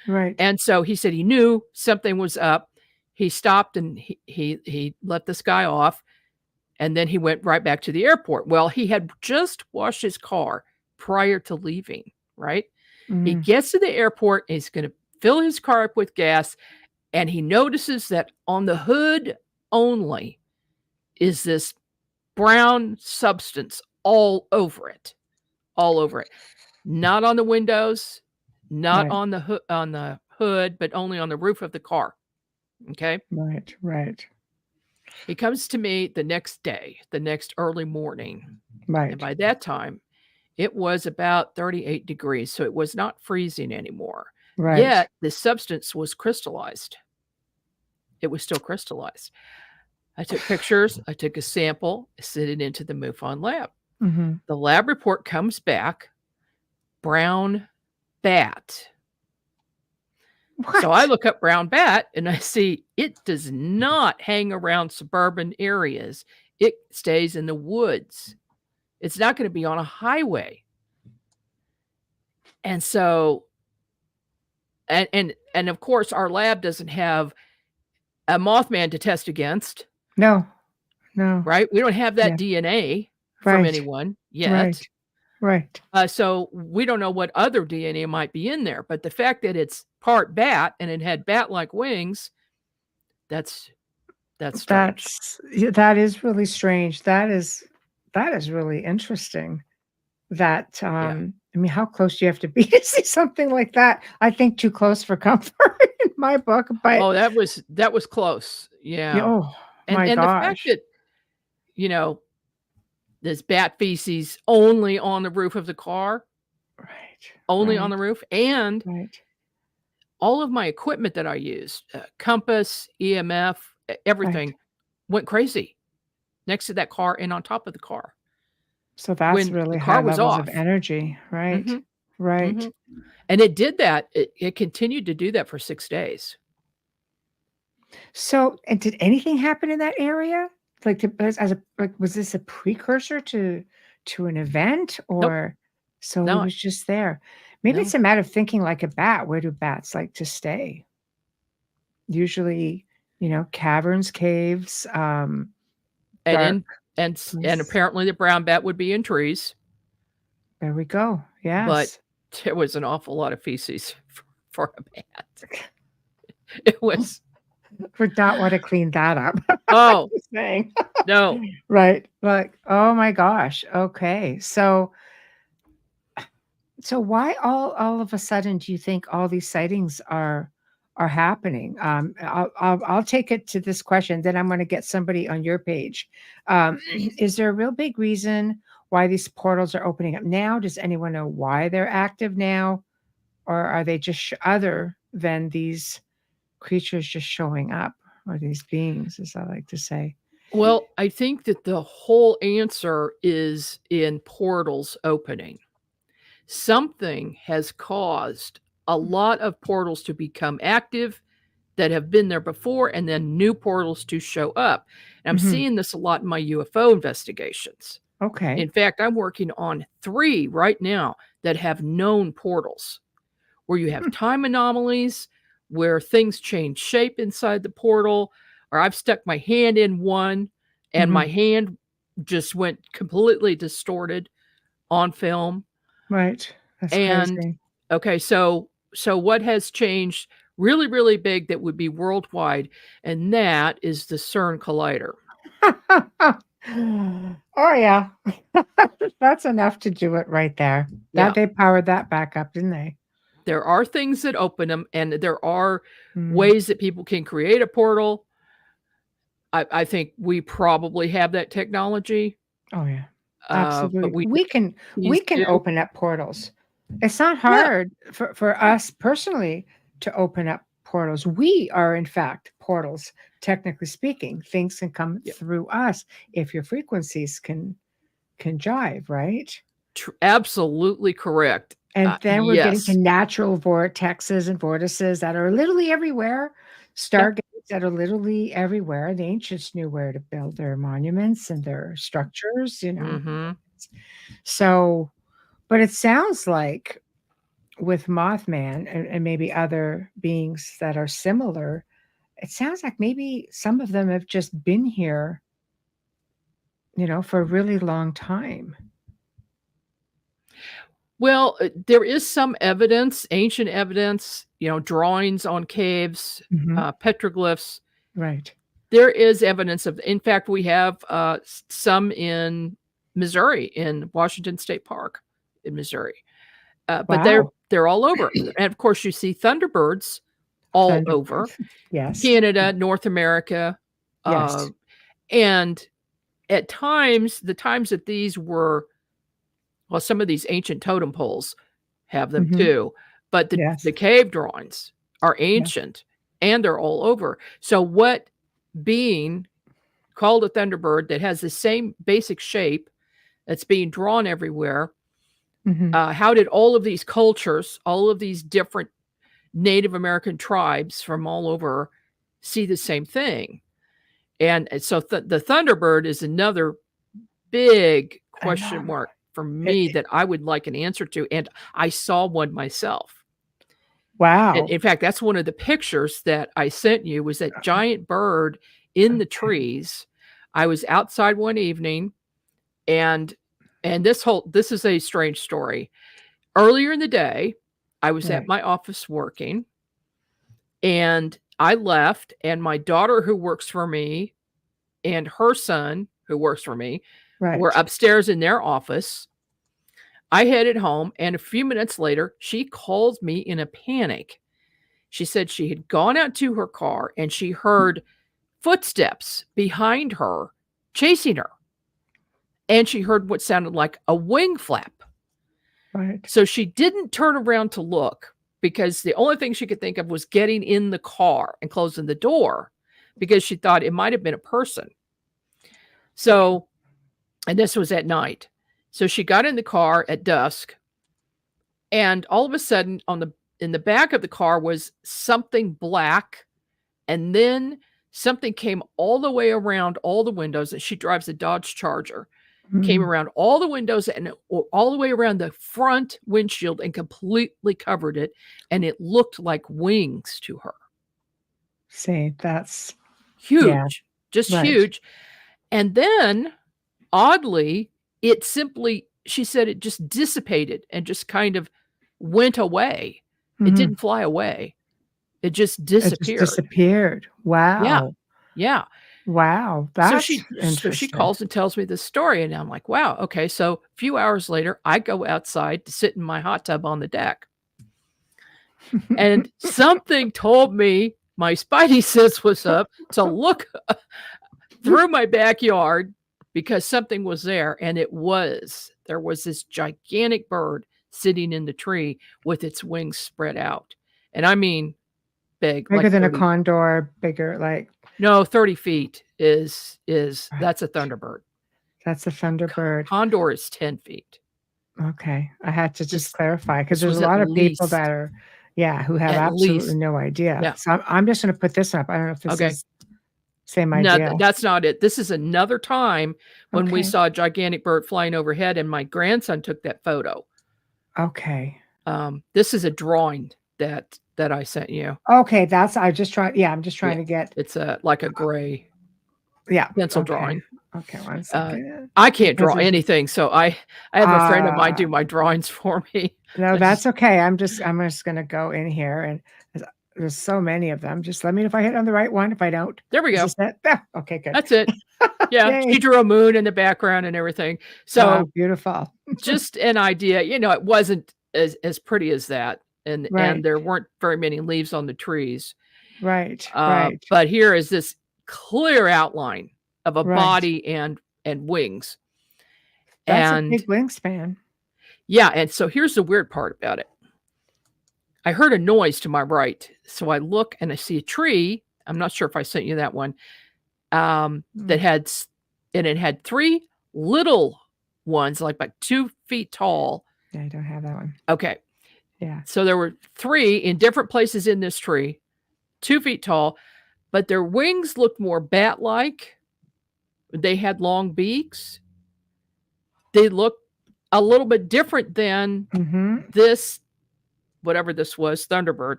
Right. And so he said he knew something was up. He stopped and he let this guy off, and then he went right back to the airport. Well, he had just washed his car prior to leaving, right? He gets to the airport and he's going to fill his car up with gas, and he notices that on the hood only is this brown substance all over it. Not on the windows, not on the hood, but only on the roof of the car. Okay. Right. He comes to me the next day, the next early morning. Right. And by that time, it was about 38 degrees. So it was not freezing anymore. Right. Yet the substance was crystallized. It was still crystallized. I took pictures. I took a sample, sent it into the MUFON lab. The lab report comes back, brown bat. What? So I look up brown bat and I see it does not hang around suburban areas. It stays in the woods. It's not going to be on a highway. And so, and of course, our lab doesn't have a Mothman to test against. No. Right? We don't have that DNA from anyone yet. Right. So we don't know what other DNA might be in there. But the fact that it's part bat and it had bat-like wings, that's strange. That is really strange. That is really interesting. That I mean, how close do you have to be to see something like that? I think too close for comfort in my book. But that was close. Yeah. Oh my and gosh. The fact that, this bat feces only on the roof of the car. Right. Only on the roof. And right. all of my equipment that I used, compass, EMF, everything went crazy next to that car and on top of the car. So that's when really the car high was levels off. of energy. Right. Right. And it did that. It continued to do that for 6 days. So, and did anything happen in that area? Like, was this a precursor to an event, or so No. it was just there? Maybe No. it's a matter of thinking like a bat. Where do bats like to stay? Usually, caverns, caves, And dark apparently the brown bat would be in trees. There we go. Yes. But there was an awful lot of feces for a bat. It was. Would not want to clean that up. Oh, Just saying. no. Right. Like, oh my gosh. Okay. So why all of a sudden do you think all these sightings are happening? I'll take it to this question, then I'm going to get somebody on your page. Is there a real big reason why these portals are opening up now? Does anyone know why they're active now? Or are they just other than these creatures just showing up, or these beings, as I like to say? Well, I think that the whole answer is in portals opening. Something has caused a lot of portals to become active that have been there before, and then new portals to show up. And I'm seeing this a lot in my UFO investigations. Okay. In fact, I'm working on 3 right now that have known portals, where you have time anomalies, where things change shape inside the portal, or I've stuck my hand in one and my hand just went completely distorted on film. Right. That's And crazy. okay, so what has changed really, really big that would be worldwide, and that is the CERN collider. Oh yeah. That's enough to do it right there. That they powered that back up, didn't they? There are things that open them, and there are ways that people can create a portal. I think we probably have that technology. Oh yeah. But Absolutely. We can do. open up portals. It's not hard for us personally to open up portals. We are, in fact, portals, technically speaking. Things can come Yep. through us if your frequencies can jive, right? Absolutely correct. And then we're getting to Yes. natural vortexes and vortices that are literally everywhere, stargates that are literally everywhere. The ancients knew where to build their monuments and their structures, you know. Mhm. So, but it sounds like with Mothman and maybe other beings that are similar, it sounds like maybe some of them have just been here, you know, for a really long time. Well, there is some evidence, ancient evidence, you know, drawings on caves, petroglyphs. Right. There is evidence of, in fact, we have some in Missouri, in Washington State Park in Missouri. But they're all over. And of course, you see Thunderbirds all over. Yes. Canada, North America. Yes. And at times, the times that these were, well, some of these ancient totem poles have them too. But the cave drawings are ancient and they're all over. So what being called a Thunderbird that has the same basic shape that's being drawn everywhere, how did all of these cultures, all of these different Native American tribes from all over see the same thing? And so the Thunderbird is another big question mark for me that I would like an answer to. And I saw one myself. Wow. And in fact, that's one of the pictures that I sent you, was that giant bird in the trees. I was outside one evening, and this is a strange story. Earlier in the day, I was at my office working, and I left, and my daughter, who works for me, and her son, who works for me, were upstairs in their office. I headed home, and a few minutes later, she calls me in a panic. She said she had gone out to her car, and she heard footsteps behind her chasing her. And she heard what sounded like a wing flap. Right. So she didn't turn around to look, because the only thing she could think of was getting in the car and closing the door, because she thought it might have been a person. So, and this was at night. So she got in the car at dusk, and all of a sudden in the back of the car was something black, and then something came all the way around all the windows. She drives a Dodge Charger. Came around all the windows and all the way around the front windshield and completely covered it, and it looked like wings to her. See, that's huge, just huge. And then, oddly, she said it just dissipated and just kind of went away. It didn't fly away. It just disappeared. It just disappeared. Wow. Yeah. Wow. That's so she calls and tells me this story, and I'm like, wow, okay. So a few hours later, I go outside to sit in my hot tub on the deck. And something told me, my spidey sense was up, to look through my backyard, because something was there. And there was this gigantic bird sitting in the tree with its wings spread out. And I mean, bigger like than a condor, bigger, like. No, 30 feet is that's a Thunderbird. That's a Thunderbird. Condor is 10 feet. Okay. I had to just clarify, because there's a lot of people that are, who have absolutely no idea. Yeah. So I'm just going to put this up. I don't know if this is same idea. No, that's not it. This is another time when we saw a gigantic bird flying overhead, and my grandson took that photo. Okay. This is a drawing that I sent you. Okay, I'm just trying to get. It's like a gray pencil drawing. Okay, one second. I can't draw anything, so I have a friend of mine do my drawings for me. No, that's okay. I'm just gonna go in here, and there's so many of them. Just let me know if I hit on the right one. If I don't, there we go. Okay, good. That's it. Yeah, she drew a moon in the background and everything. So beautiful. Just an idea. It wasn't as pretty as that. And there weren't very many leaves on the trees. Right. But here is this clear outline of a body and wings. That's a big wingspan. Yeah. And so here's the weird part about it. I heard a noise to my right. So I look and I see a tree. I'm not sure if I sent you that one. That had, and it had 3 little ones, like 2 feet tall. Yeah, I don't have that one. Okay. Yeah. So there were 3 in different places in this tree, 2 feet tall, but their wings looked more bat-like. They had long beaks. They looked a little bit different than this, whatever this was, Thunderbird.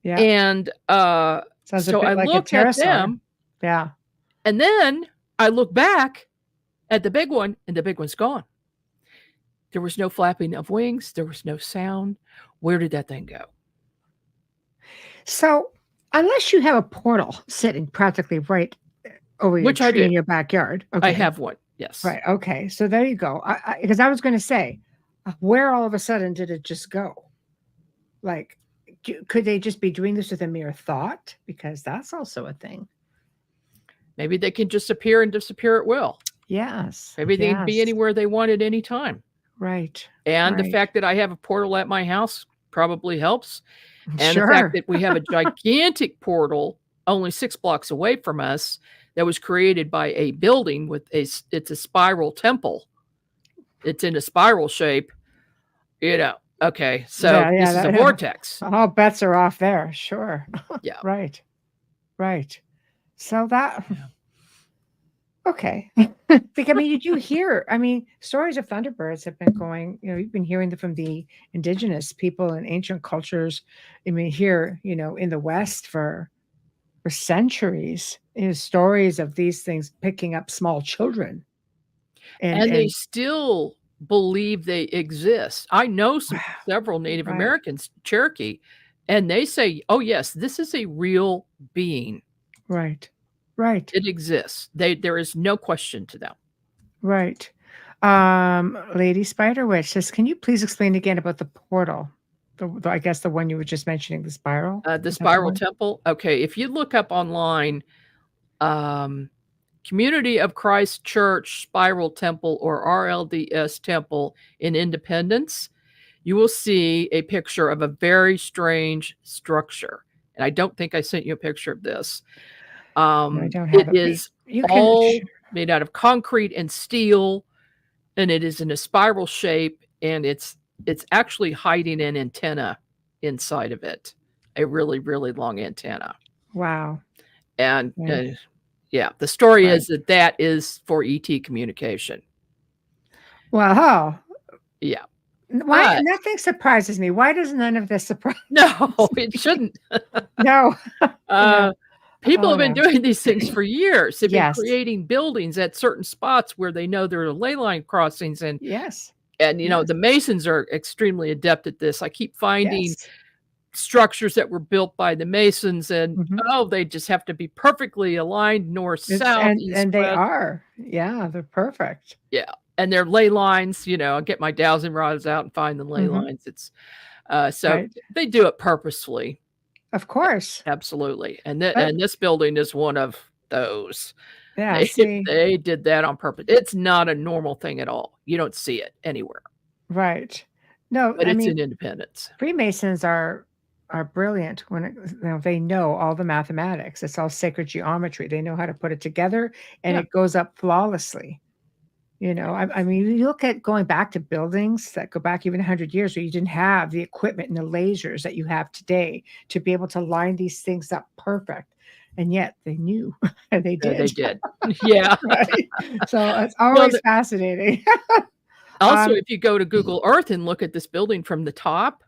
Yeah. And so I like looked at them. Yeah. And then I look back at the big one, and the big one's gone. There was no flapping of wings. There was no sound. Where did that thing go? So unless you have a portal sitting practically right over your tree in your backyard. Okay. I have one. Yes. Right. Okay. So there you go. Because I was going to say, where all of a sudden did it just go? Like, could they just be doing this with a mere thought? Because that's also a thing. Maybe they can just appear and disappear at will. Yes. Maybe they can be anywhere they want at any time. Right. And the fact that I have a portal at my house probably helps. And the fact that we have a gigantic portal only 6 blocks away from us that was created by a building with it's a spiral temple. It's in a spiral shape. Okay. So this is a vortex. All bets are off there. Sure. Yeah. Right. So that... Yeah. Okay. Because, I mean, you do hear, stories of Thunderbirds have been going, you've been hearing them from the indigenous people and ancient cultures. Here, in the West for centuries, stories of these things picking up small children. And they still believe they exist. I know several Native Americans, Cherokee, and they say, oh, yes, this is a real being. Right. It exists. There is no question to them. Right. Lady Spider Witch says, can you please explain again about the portal? I guess the one you were just mentioning, the spiral. The spiral temple. Okay. If you look up online, Community of Christ Church Spiral Temple or RLDS Temple in Independence, you will see a picture of a very strange structure. And I don't think I sent you a picture of this. I don't have it is all made out of concrete and steel, and it is in a spiral shape, and it's actually hiding an antenna inside of it, a really, really long antenna. Wow. And the story is that is for ET communication. Wow. Yeah. Why? Nothing surprises me. Why does none of this surprise? No, it shouldn't. No. People have been doing these things for years. They've been creating buildings at certain spots where they know there are ley line crossings. And the Masons are extremely adept at this. I keep finding structures that were built by the Masons, and they just have to be perfectly aligned north, south, east, and they are. Yeah, they're perfect. Yeah, and they're ley lines. I get my dowsing rods out and find the ley lines. It's they do it purposefully. Of course. Absolutely. And this building is one of those. Yeah. They did that on purpose. It's not a normal thing at all. You don't see it anywhere. Right. No, but it's in Independence. Freemasons are brilliant when they know all the mathematics. It's all sacred geometry. They know how to put it together, and it goes up flawlessly. You look at going back to buildings that go back even 100 years where you didn't have the equipment and the lasers that you have today to be able to line these things up perfect. And yet they knew, and they did. They did. Yeah. Right? So it's always fascinating. Also, if you go to Google Earth and look at this building from the top,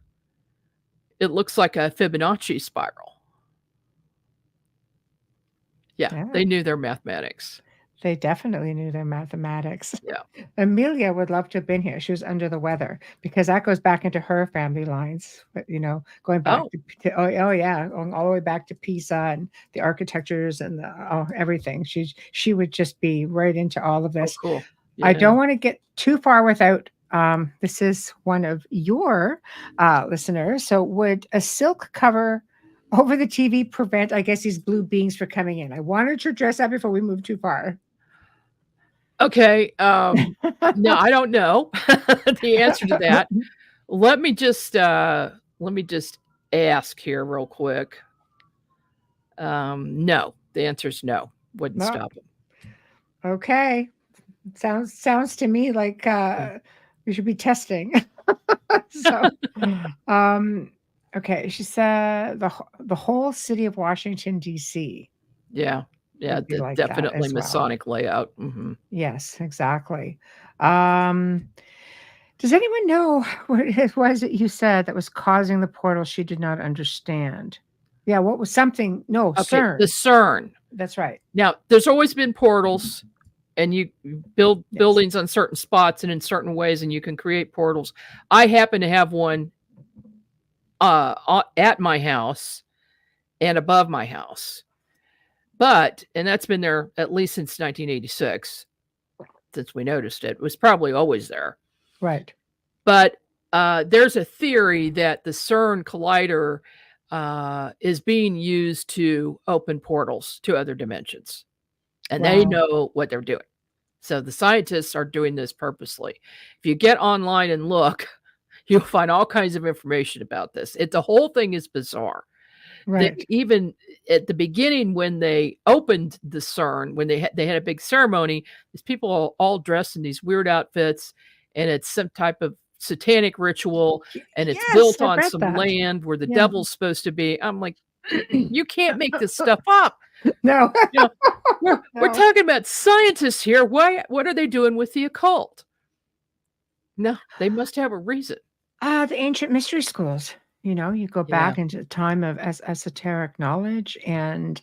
it looks like a Fibonacci spiral. Yeah. They knew their mathematics. They definitely knew their mathematics. Yeah. Amelia would love to have been here. She was under the weather because that goes back into her family lines, going back going all the way back to Pisa and the architectures and everything. She would just be right into all of this. Oh, cool. Yeah. I don't want to get too far without, this is one of your listeners. So would a silk cover over the TV prevent, I guess, these blue beings from coming in? I wanted to address that before we move too far. Okay. No, I don't know the answer to that. Let me just ask here real quick. No, the answer is no. Wouldn't No. stop him. Okay. Sounds to me like we should be testing. So, okay. She said the whole city of Washington D.C. Yeah, would be like that definitely as well. Masonic layout. Mm-hmm. Yes, exactly. Does anyone know what it was that you said that was causing the portal she did not understand? Yeah, what was something? No, Okay, CERN. the CERN. That's right. Now, there's always been portals, and you build Yes. buildings on certain spots and in certain ways, and you can create portals. I happen to have one at my house and above my house. And that's been there at least since 1986, since we noticed it. It was probably always there. Right. But there's a theory that the CERN collider is being used to open portals to other dimensions. And they Wow. know what they're doing. So the scientists are doing this purposely. If you get online and look, you'll find all kinds of information about this. The whole thing is bizarre. Right. Even at the beginning, when they opened the CERN, when they had a big ceremony, these people all dressed in these weird outfits, and it's some type of satanic ritual, and it's Yes, built I on read some that. land where the Yeah. devil's supposed to be. I'm like, you can't make this stuff up. No. You know, we're No. talking about scientists here. What are they doing with the occult? No, they must have a reason. The ancient mystery schools. You go back Yeah. into the time of esoteric knowledge, and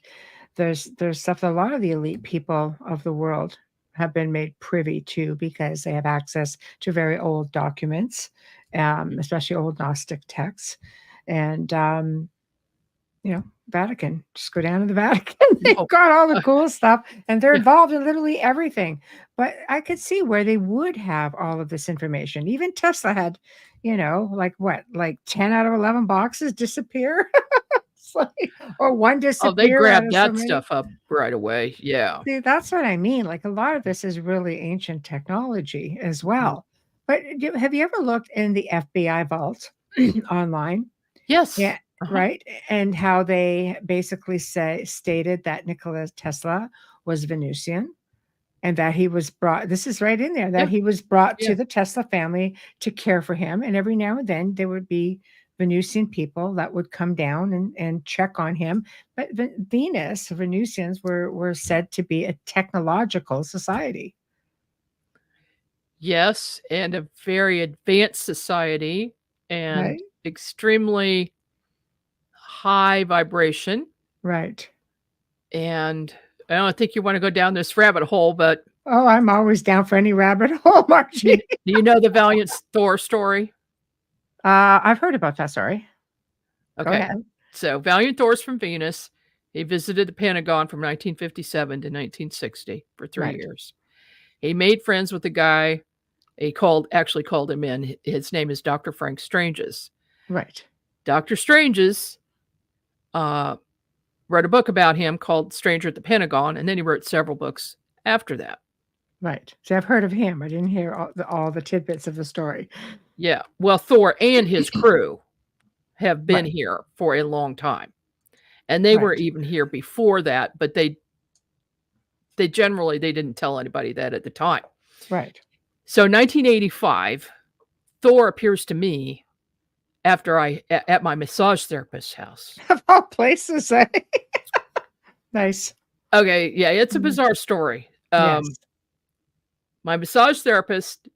there's stuff that a lot of the elite people of the world have been made privy to because they have access to very old documents, especially old Gnostic texts. And Vatican, just go down to the Vatican. They've Oh. got all the cool stuff, and they're Yeah. involved in literally everything. But I could see where they would have all of this information. Even Tesla had, like 10 out of 11 boxes disappear. It's like, or one disappear. Oh, they out grabbed of so that many. stuff up right away. Yeah. See, that's what I mean. Like a lot of this is really ancient technology as well. But have you ever looked in the FBI vault online? Yes. Yeah, Uh-huh. right. And how they basically stated that Nikola Tesla was Venusian, and that he was brought. This is right in there that Yeah. he was brought Yeah. to the Tesla family to care for him, and every now and then there would be Venusian people that would come down and check on him. But Venusians were said to be a technological society. Yes, and a very advanced society, and Right. extremely high vibration. Right. And I don't think you want to go down this rabbit hole, but Oh, I'm always down for any rabbit hole, Margie. do you know the Valiant Thor story? I've heard about that. Sorry. Go Okay. ahead. So Valiant Thor's from Venus. He visited the Pentagon from 1957 to 1960 for 3 Right. years. He made friends with a guy. He actually called him in. His name is Dr. Frank Stranges. Right. Dr. Stranges wrote a book about him called Stranger at the Pentagon, and then he wrote several books after that. Right. See, I've heard of him. I didn't hear all the tidbits of the story. Yeah. Well, Thor and his crew have been Right. here for a long time. And they were Right. even here before that, but they generally didn't tell anybody that at the time. Right. So 1985, Thor appears to me after at my massage therapist's house. Of all places, eh? Nice. Okay, yeah, it's a Mhm. bizarre story. Yes. My massage therapist,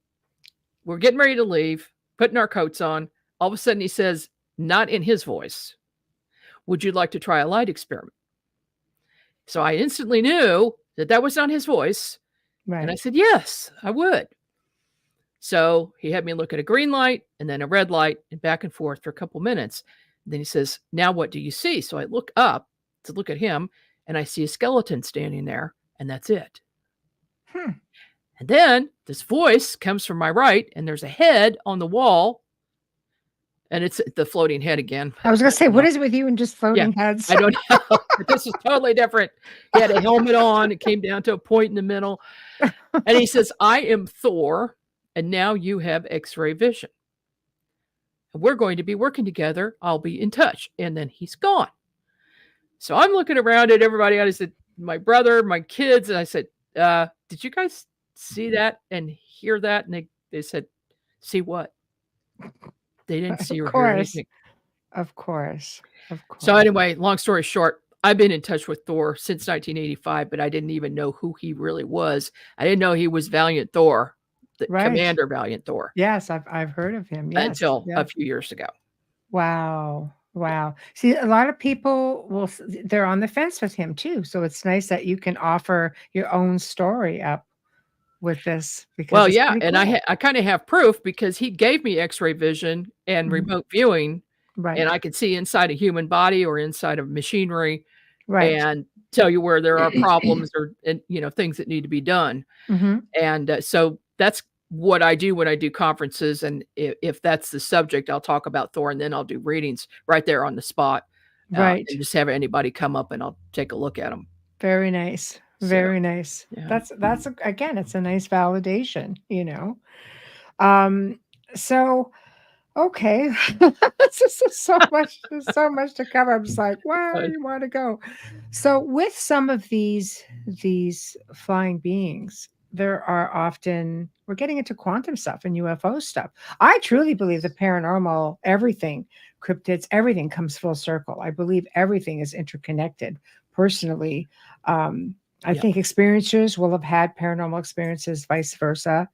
we're getting ready to leave, putting our coats on. All of a sudden he says, not in his voice, would you like to try a light experiment? So I instantly knew that was not his voice. And I Right. said, yes, I would. So he had me look at a green light and then a red light and back and forth for a couple minutes. And then he says, now what do you see? So I look up to look at him and I see a skeleton standing there, and that's it. Hmm. And then this voice comes from my right, and there's a head on the wall, and it's the floating head again. I was going to say, don't what know. is it with you and just floating heads? I don't know, but this is totally different. He had a helmet on. It came down to a point in the middle. And he says, I am Thor, and now you have X-ray vision. We're going to be working together. I'll be in touch. And then he's gone. So I'm looking around at everybody. I said, my brother, my kids, and I said, did you guys see that and hear that? And they said, see what? They didn't see or hear anything. Of course. So anyway, long story short, I've been in touch with Thor since 1985, but I didn't even know who he really was. I didn't know he was Valiant Thor, the Commander Valiant Thor. Yes, I've heard of him. Yes, until a few years ago. Wow. See, a lot of people they're on the fence with him too. So it's nice that you can offer your own story up with this. Because and I kind of have proof because he gave me X-ray vision and remote viewing. Right. And I could see inside a human body or inside of machinery, and tell you where there are problems or things that need to be done. And so that's what I do when I do conferences. And if that's the subject, I'll talk about Thor, and then I'll do readings right there on the spot. And just have anybody come up and I'll take a look at them. Very nice. Very nice. Yeah. That's again, it's a nice validation, So. Okay, this is so much. There's so much to cover. I'm just like, where do you want to go? So, with some of these flying beings, there are often we're getting into quantum stuff and UFO stuff. I truly believe the paranormal, everything, cryptids, everything comes full circle. I believe everything is interconnected. Personally, I think experiencers will have had paranormal experiences, vice versa.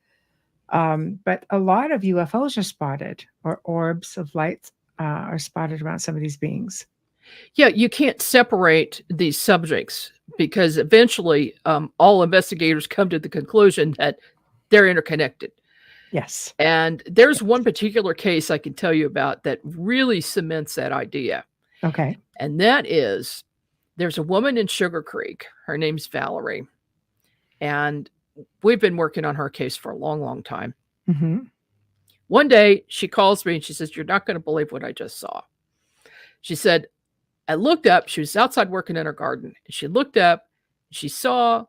But a lot of UFOs are spotted, or orbs of light are spotted around some of these beings. Yeah, you can't separate these subjects because eventually all investigators come to the conclusion that they're interconnected. Yes. And there's one particular case I can tell you about that really cements that idea. Okay. And that is, there's a woman in Sugar Creek. Her name's Valerie. And we've been working on her case for a long, long time. One day she calls me and she says, "You're not going to believe what I just saw." She said, "I looked up." She was outside working in her garden. And she looked up. She saw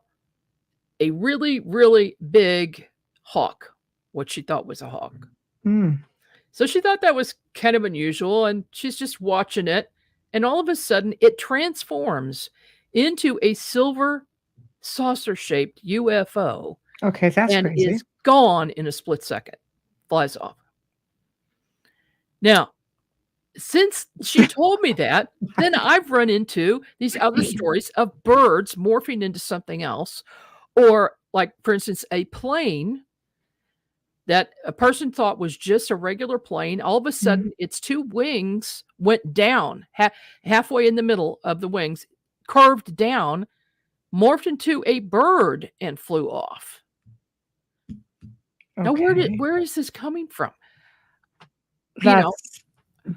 a really, really big hawk, what she thought was a hawk. So she thought that was kind of unusual. And she's just watching it. And all of a sudden it transforms into a silver saucer-shaped UFO. Okay, that's and crazy. Is gone in a split second. Flies off. Now, since she told me that, then I've run into these other stories of birds morphing into something else, or like, for instance, a plane that a person thought was just a regular plane. All of a sudden, its two wings went down, halfway in the middle of the wings, curved down, morphed into a bird and flew off. Now, where is this coming from?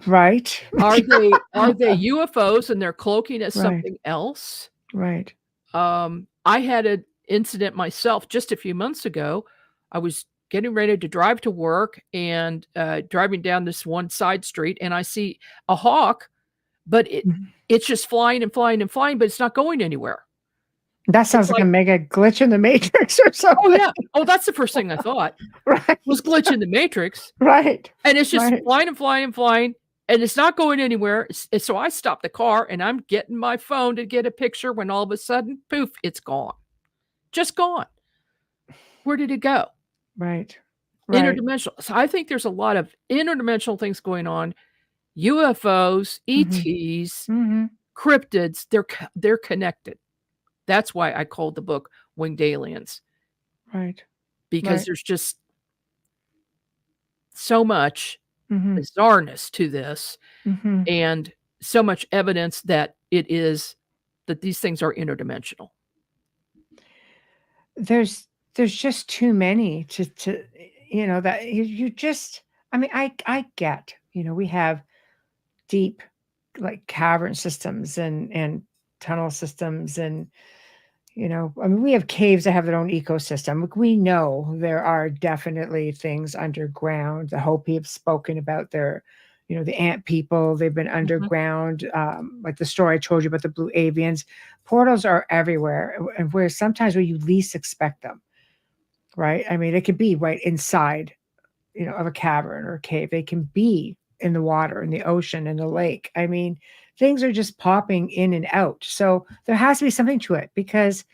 Right. Are they UFOs and they're cloaking as something else? Right. I had an incident myself just a few months ago. I was getting ready to drive to work and driving down this one side street, and I see a hawk, but it's just flying and flying and flying, but it's not going anywhere. That sounds like a mega glitch in the Matrix or something. Oh, yeah. Oh, that's the first thing I thought. Was glitch in the Matrix. Right. And it's just flying and flying and flying, and it's not going anywhere. So I stopped the car, and I'm getting my phone to get a picture when all of a sudden, poof, it's gone. Just gone. Where did it go? Right. Interdimensional. So I think there's a lot of interdimensional things going on. UFOs, ETs, cryptids, they're connected. That's why I called the book Winged Aliens. Right. Because there's just so much bizarreness to this and so much evidence that that these things are interdimensional. There's just too many to that you just, I mean, I get, we have deep like cavern systems and tunnel systems, and I mean, we have caves that have their own ecosystem. We know there are definitely things underground. The Hopi have spoken about their, the ant people. They've been underground. Like the story I told you about the blue avians. Portals are everywhere, and where you least expect them. Right? I mean, they could be right inside, of a cavern or a cave. They can be in the water, in the ocean, in the lake. I mean, things are just popping in and out. So there has to be something to it because,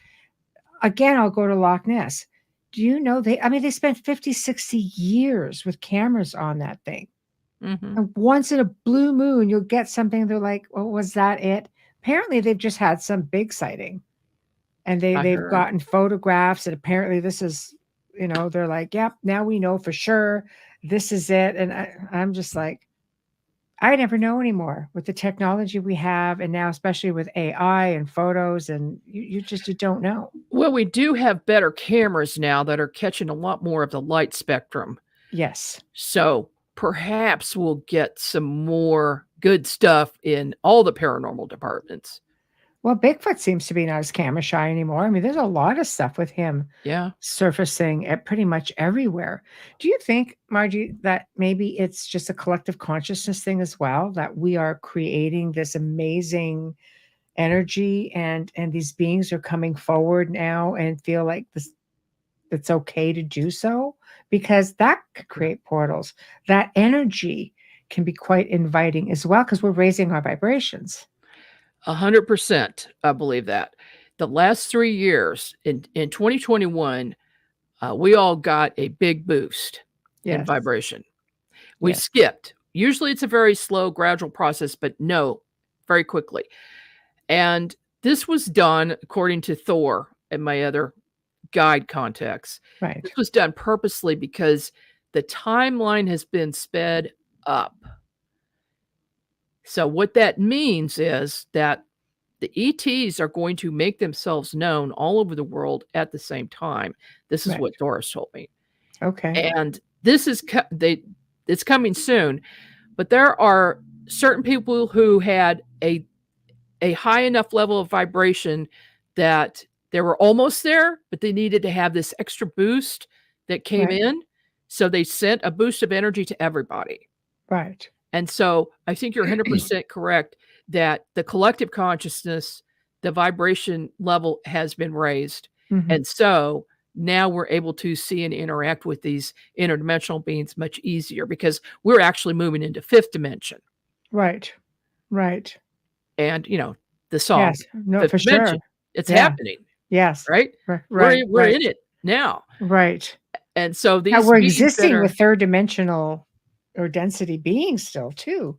again, I'll go to Loch Ness. Do you know they spent 50, 60 years with cameras on that thing. Mm-hmm. And once in a blue moon, you'll get something. They're like, "Oh, was that it?" Apparently, they've just had some big sighting, and I they've heard. gotten photographs. And apparently, this is, they're like, "Yep, now we know for sure this is it." And I'm just like, I never know anymore with the technology we have, and now especially with AI and photos, and you don't know. Well, we do have better cameras now that are catching a lot more of the light spectrum. Yes, So perhaps we'll get some more good stuff in all the paranormal departments. well, Bigfoot seems to be not as camera shy anymore. I mean, there's a lot of stuff with him Yeah. surfacing at pretty much everywhere. Do you think, Margie, that maybe it's just a collective consciousness thing as well, that we are creating this amazing energy and these beings are coming forward now and feel like this it's okay to do so? Because that could create portals. That energy can be quite inviting as well because we're raising our vibrations. 100%. I believe that. The last 3 years in 2021, we all got a big boost in Yes. vibration. We Yes. skipped. Usually it's a very slow, gradual process, but no, very quickly. And this was done according to Thor and my other guide contacts. Right. This was done purposely because the timeline has been sped up. So what that means is that the ETs are going to make themselves known all over the world at the same time. This is Right. what Doris told me. Okay. And this is it's coming soon, but there are certain people who had a high enough level of vibration that they were almost there, but they needed to have this extra boost that came Right. in. So they sent a boost of energy to everybody. Right. And so I think you're 100% correct that the collective consciousness, the vibration level has been raised. Mhm. And so now we're able to see and interact with these interdimensional beings much easier because we're actually moving into fifth dimension. Right. Right. And, the song, Yes. No, fifth for sure. dimension, it's Yeah. happening, Yes. right? Right. We're in it now. Right. And so Now these we're beings that existing are with third dimensional or density beings still too.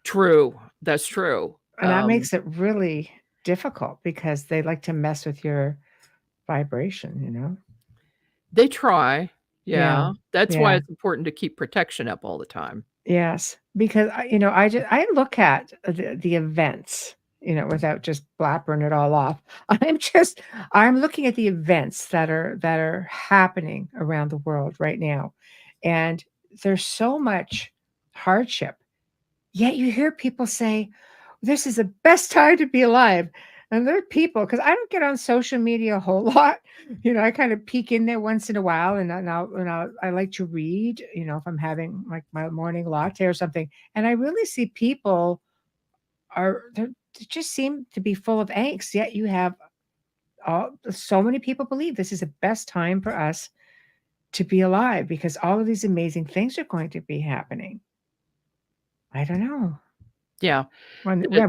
true, that's true. And that makes it really difficult because they like to mess with your vibration. They try. Yeah. Yeah. That's why Yeah. it's important to keep protection up all the time. Yes. Because I look at the events, without just blabbering it all off. I'm looking at the events that are happening around the world right now. And there's so much hardship. Yet you hear people say, this is the best time to be alive. And there are people, because I don't get on social media a whole lot. I kind of peek in there once in a while, and I like to read. If I'm having like my morning latte or something, and I really see people they just seem to be full of angst. Yet you have so many people believe this is the best time for us to be alive because all of these amazing things are going to be happening. I don't know. Yeah. When we've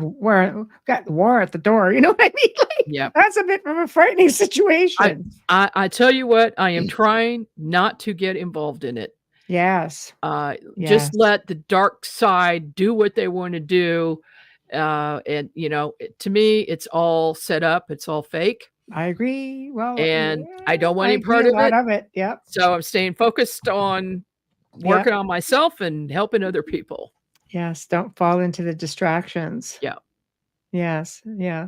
got the war at the door, you know what I mean? Like, Yeah. that's a bit of a frightening situation. I tell you what, I am trying not to get involved in it. Yes. Just let the dark side do what they want to do. And to me, it's all set up. It's all fake. I agree. Well, And I don't want any part a of lot it. of it. Yep. So I'm staying focused on working on myself and helping other people. Yes. Don't fall into the distractions. Yeah. Yes. Yeah.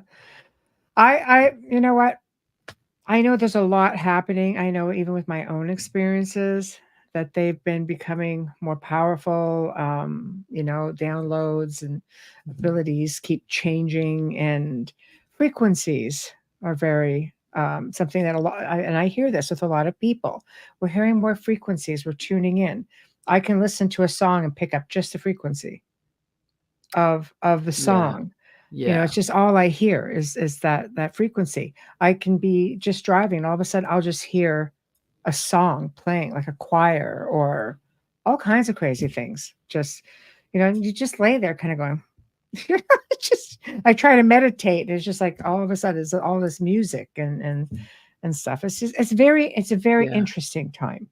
You know what? I know there's a lot happening. I know even with my own experiences that they've been becoming more powerful. Downloads and abilities keep changing, and frequencies are very something that I hear this with a lot of people. We're hearing more frequencies. We're tuning in. I can listen to a song and pick up just the frequency of the song. Yeah. It's just all I hear is that frequency. I can be just driving, and all of a sudden I'll just hear a song playing, like a choir or all kinds of crazy things. Just, you just lay there kind of going, just, I try to meditate. It's just like all of a sudden there's all this music and stuff. It's just, it's a very Yeah. interesting time.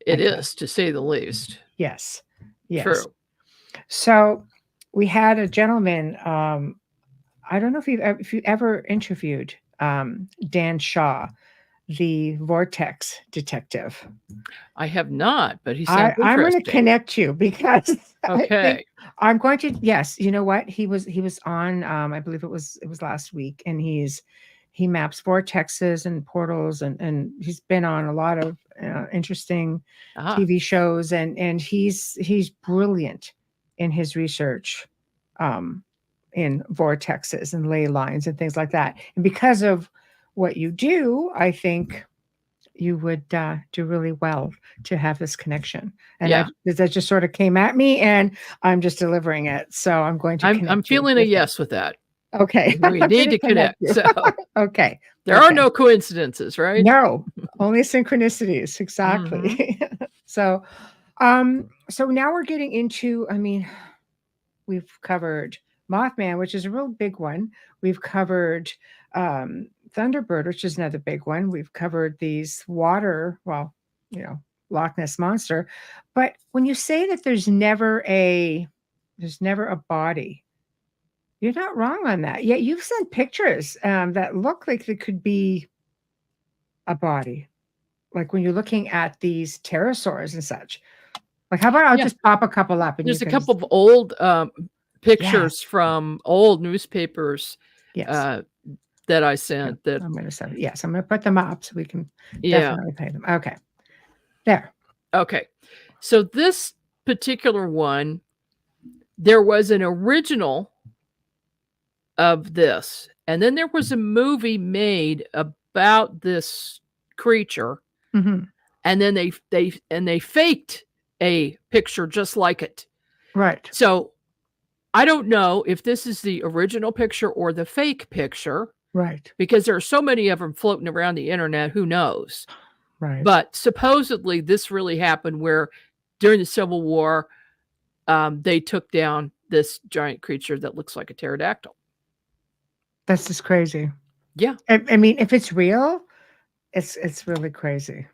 It is, to say the least. Yes. Yes. True. So we had a gentleman, I don't know if you ever interviewed Dan Shaw, the Vortex detective. I have not, but he sounds I'm going to interesting. connect you because Okay. I'm going to. Yes, you know what? He was on. I believe it was last week, and he maps vortexes and portals, and he's been on a lot of interesting TV shows, and he's brilliant in his research, in vortexes and ley lines and things like that. And because of what you do, I think you would do really well to have this connection. And that just sort of came at me, and I'm just delivering it. So I'm going to. I'm feeling a yes with that. Okay. We need to connect. So okay. There are no coincidences, right? No, only synchronicities. Exactly. So now we're getting into. I mean, we've covered Mothman, which is a real big one. We've covered Thunderbird, which is another big one. We've covered these water, Loch Ness Monster. But when you say that there's never a body, you're not wrong on that. Yet you've sent pictures that look like they could be a body. Like when you're looking at these pterosaurs and such. Like, how about I'll just pop a couple up? And there's a couple of old pictures from old newspapers that I sent. That I'm going to send. Yes, I'm going to put them up so we can definitely pay them. Okay, there. Okay, so this particular one, there was an original of this, and then there was a movie made about this creature, and then they faked a picture just like it. Right. So I don't know if this is the original picture or the fake picture. Right. Because there are so many of them floating around the internet, who knows? Right. But supposedly this really happened where during the Civil War, they took down this giant creature that looks like a pterodactyl. That's just crazy. Yeah. I mean, if it's real, it's really crazy.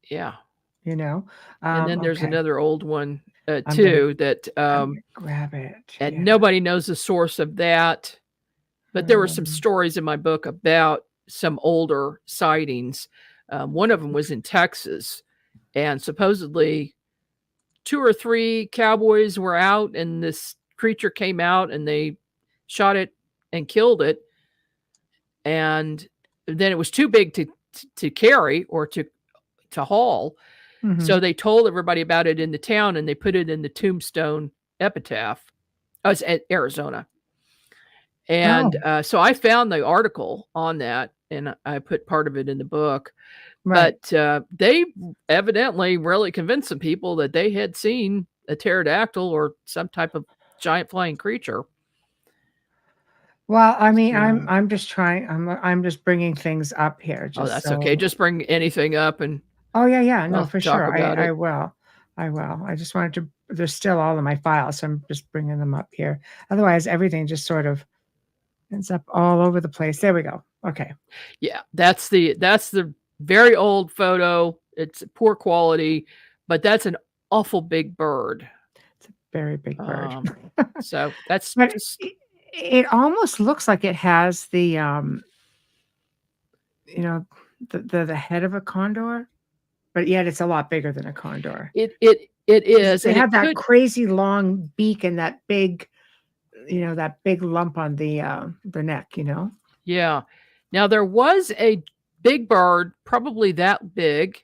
Yeah. And then there's another old one too that grab it. And nobody knows the source of that. But there were some stories in my book about some older sightings. One of them was in Texas, and supposedly 2 or 3 cowboys were out, and this creature came out, and they shot it and killed it. And then it was too big to carry or to haul. So they told everybody about it in the town, and they put it in the tombstone epitaph. Oh, it's at Arizona. And so I found the article on that, and I put part of it in the book. Right. But they evidently really convinced some people that they had seen a pterodactyl or some type of giant flying creature. Well, I mean, I'm just trying. I'm just bringing things up here. That's okay. Just bring anything up and. Oh yeah. No, for sure. I will. I just wanted to. There's still all in my files, so I'm just bringing them up here. Otherwise, everything just sort of ends up all over the place. There we go. Okay. Yeah, that's the very old photo. It's poor quality, but that's an awful big bird. It's a very big bird. So that's. But it almost looks like it has the the head of a condor, but yet it's a lot bigger than a condor. It is. They have that crazy long beak and that big, that big lump on the neck. Yeah. Now there was a big bird, probably that big,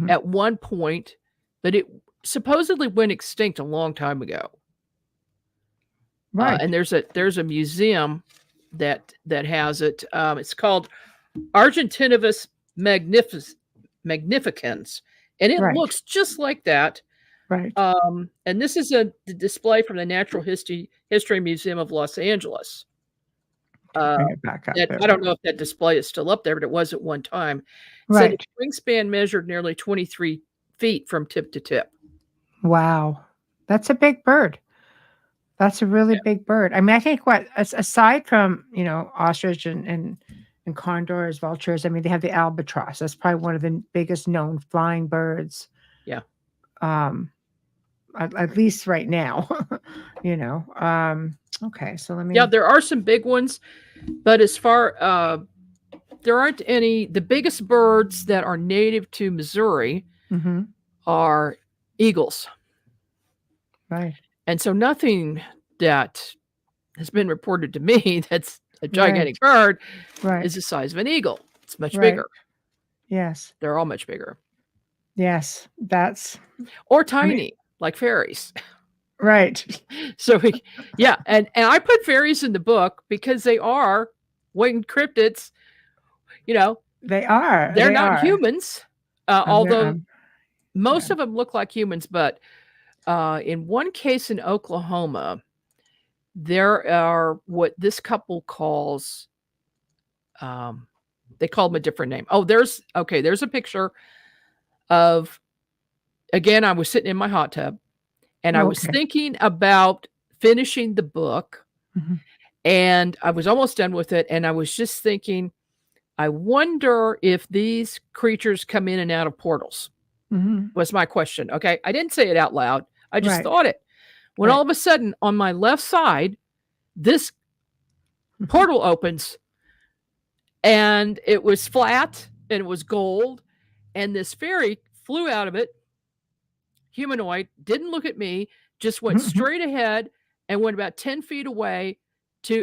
at one point, but it supposedly went extinct a long time ago. Right. And there's a museum that has it. It's called Argentinivus magnificens, and it looks just like that. Right. And this is a display from the Natural History Museum of Los Angeles. Bring it back up I don't know if that display is still up there, but it was at one time. Right. So the wingspan measured nearly 23 feet from tip to tip. Wow. That's a big bird. That's a really big bird. I mean, I think aside from, ostrich and condors, vultures, I mean, they have the albatross. That's probably one of the biggest known flying birds. Yeah. At least right now, okay, so let me. Yeah, there are some big ones, but as far there aren't any. The biggest birds that are native to Missouri are eagles. Right. And so nothing that has been reported to me that's a gigantic bird is the size of an eagle. It's much bigger. Yes. They're all much bigger. Yes, or tiny, like fairies. Right. So and I put fairies in the book because they are winged cryptids. They are. They're not humans, although most of them look like humans. But in one case in Oklahoma, there are what this couple calls, they call them a different name. Oh, there's a picture of, again, I was sitting in my hot tub and I was thinking about finishing the book and I was almost done with it. And I was just thinking, I wonder if these creatures come in and out of portals was my question. Okay. I didn't say it out loud. I just thought it. When all of a sudden on my left side, this portal opens and it was flat and it was gold. And this fairy flew out of it, humanoid, didn't look at me, just went straight ahead and went about 10 feet away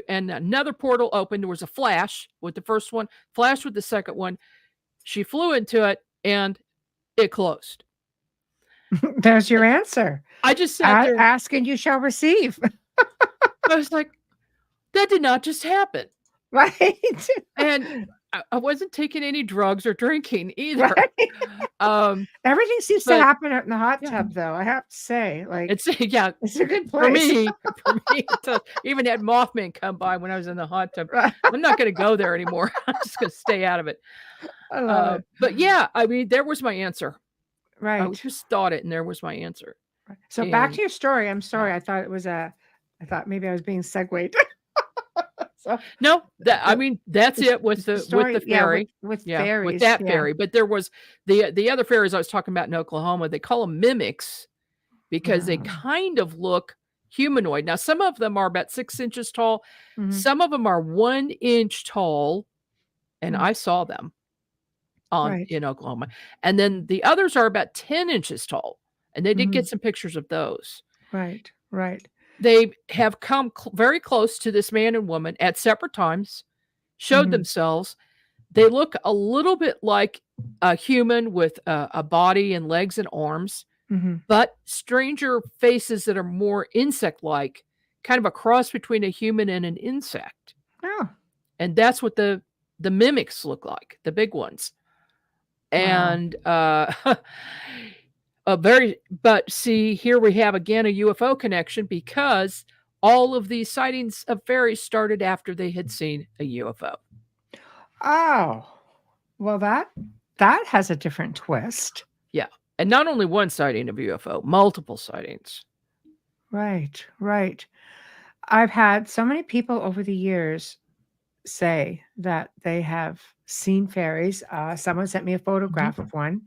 and another portal opened. There was a flash with the first one, flash with the second one. She flew into it and it closed. There's your answer. I just sat there. Ask and you shall receive. I was like, that did not just happen. Right. And I wasn't taking any drugs or drinking either. Right. Everything seems to happen out in the hot tub, though. I have to say, it's a good place for me. To even had Mothman come by when I was in the hot tub. Right. I'm not going to go there anymore. I'm just going to stay out of it. I love it. But yeah, I mean, there was my answer. Right. I just thought it, and there was my answer. Right. So back to your story. I'm sorry. I thought maybe I was being segued. No, I mean that's it with the fairy, with fairies, with that fairy. But there was the other fairies I was talking about in Oklahoma. They call them mimics because they kind of look humanoid. Now some of them are about 6 inches tall, some of them are 1 inch tall, and I saw them in Oklahoma. And then the others are about 10 inches tall, and they did get some pictures of those. Right. They have come very close to this man and woman at separate times, showed themselves. They look a little bit like a human with a body and legs and arms, but stranger faces that are more insect-like, kind of a cross between a human and an insect. Oh. And that's what the mimics look like, the big ones. And but see, here we have again a UFO connection because all of these sightings of fairies started after they had seen a UFO. Oh, well, that has a different twist. Yeah. And not only one sighting of UFO, multiple sightings. Right. I've had so many people over the years say that they have seen fairies. Someone sent me a photograph of one.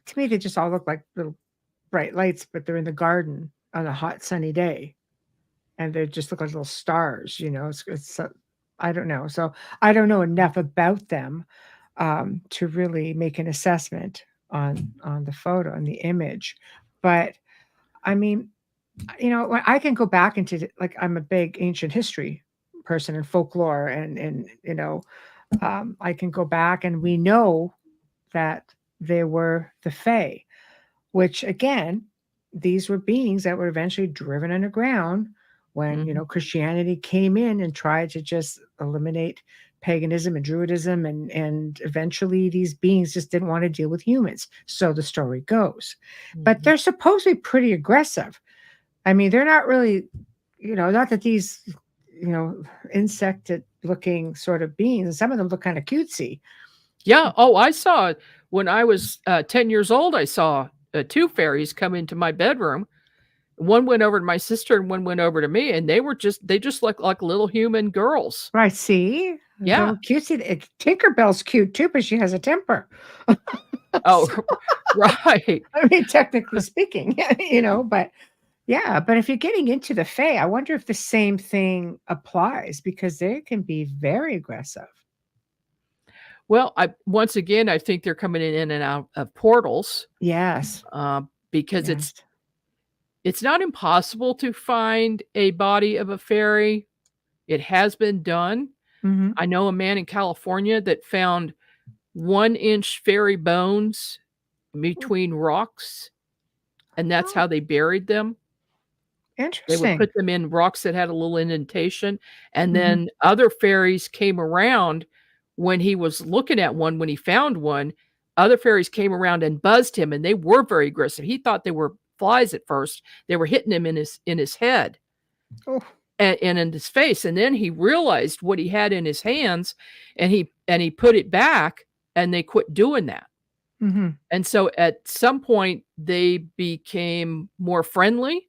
To me, they just all look like little bright lights, but they're in the garden on a hot, sunny day. And they just look like little stars, it's I don't know. So I don't know enough about them to really make an assessment on the photo and the image. But I mean, I can go back into I'm a big ancient history person and folklore and I can go back and we know that they were the Fae, which again, these were beings that were eventually driven underground when, Christianity came in and tried to just eliminate paganism and druidism. And eventually these beings just didn't want to deal with humans. So the story goes, but they're supposed to be pretty aggressive. I mean, they're not really, not that these, insected looking sort of beings, and some of them look kind of cutesy. Yeah. Oh, I saw when I was 10 years old, I saw 2 fairies come into my bedroom One went over to my sister and one went over to me, and they just look like little human girls. Right, see? Yeah. Little cutesy. Tinkerbell's cute too, but she has a temper. Oh, So, right. I mean, technically speaking, but yeah, but if you're getting into the Fae, I wonder if the same thing applies because they can be very aggressive. Well, once again, I think they're coming in and out of portals, Yes. because Yes. it's not impossible to find a body of a fairy. It has been done. Mhm. I know a man in California that found 1-inch fairy bones between rocks, and that's Oh, how they buried them. They would interesting. put them in rocks that had a little indentation, and Mhm. then other fairies came around when he was looking at one. When he found one, other fairies came around and buzzed him, and they were very aggressive. He thought they were flies at first. They were hitting him in his head Oh, and in his face, and then he realized what he had in his hands, and he put it back, and they quit doing that. mhm. And so at some point, they became more friendly.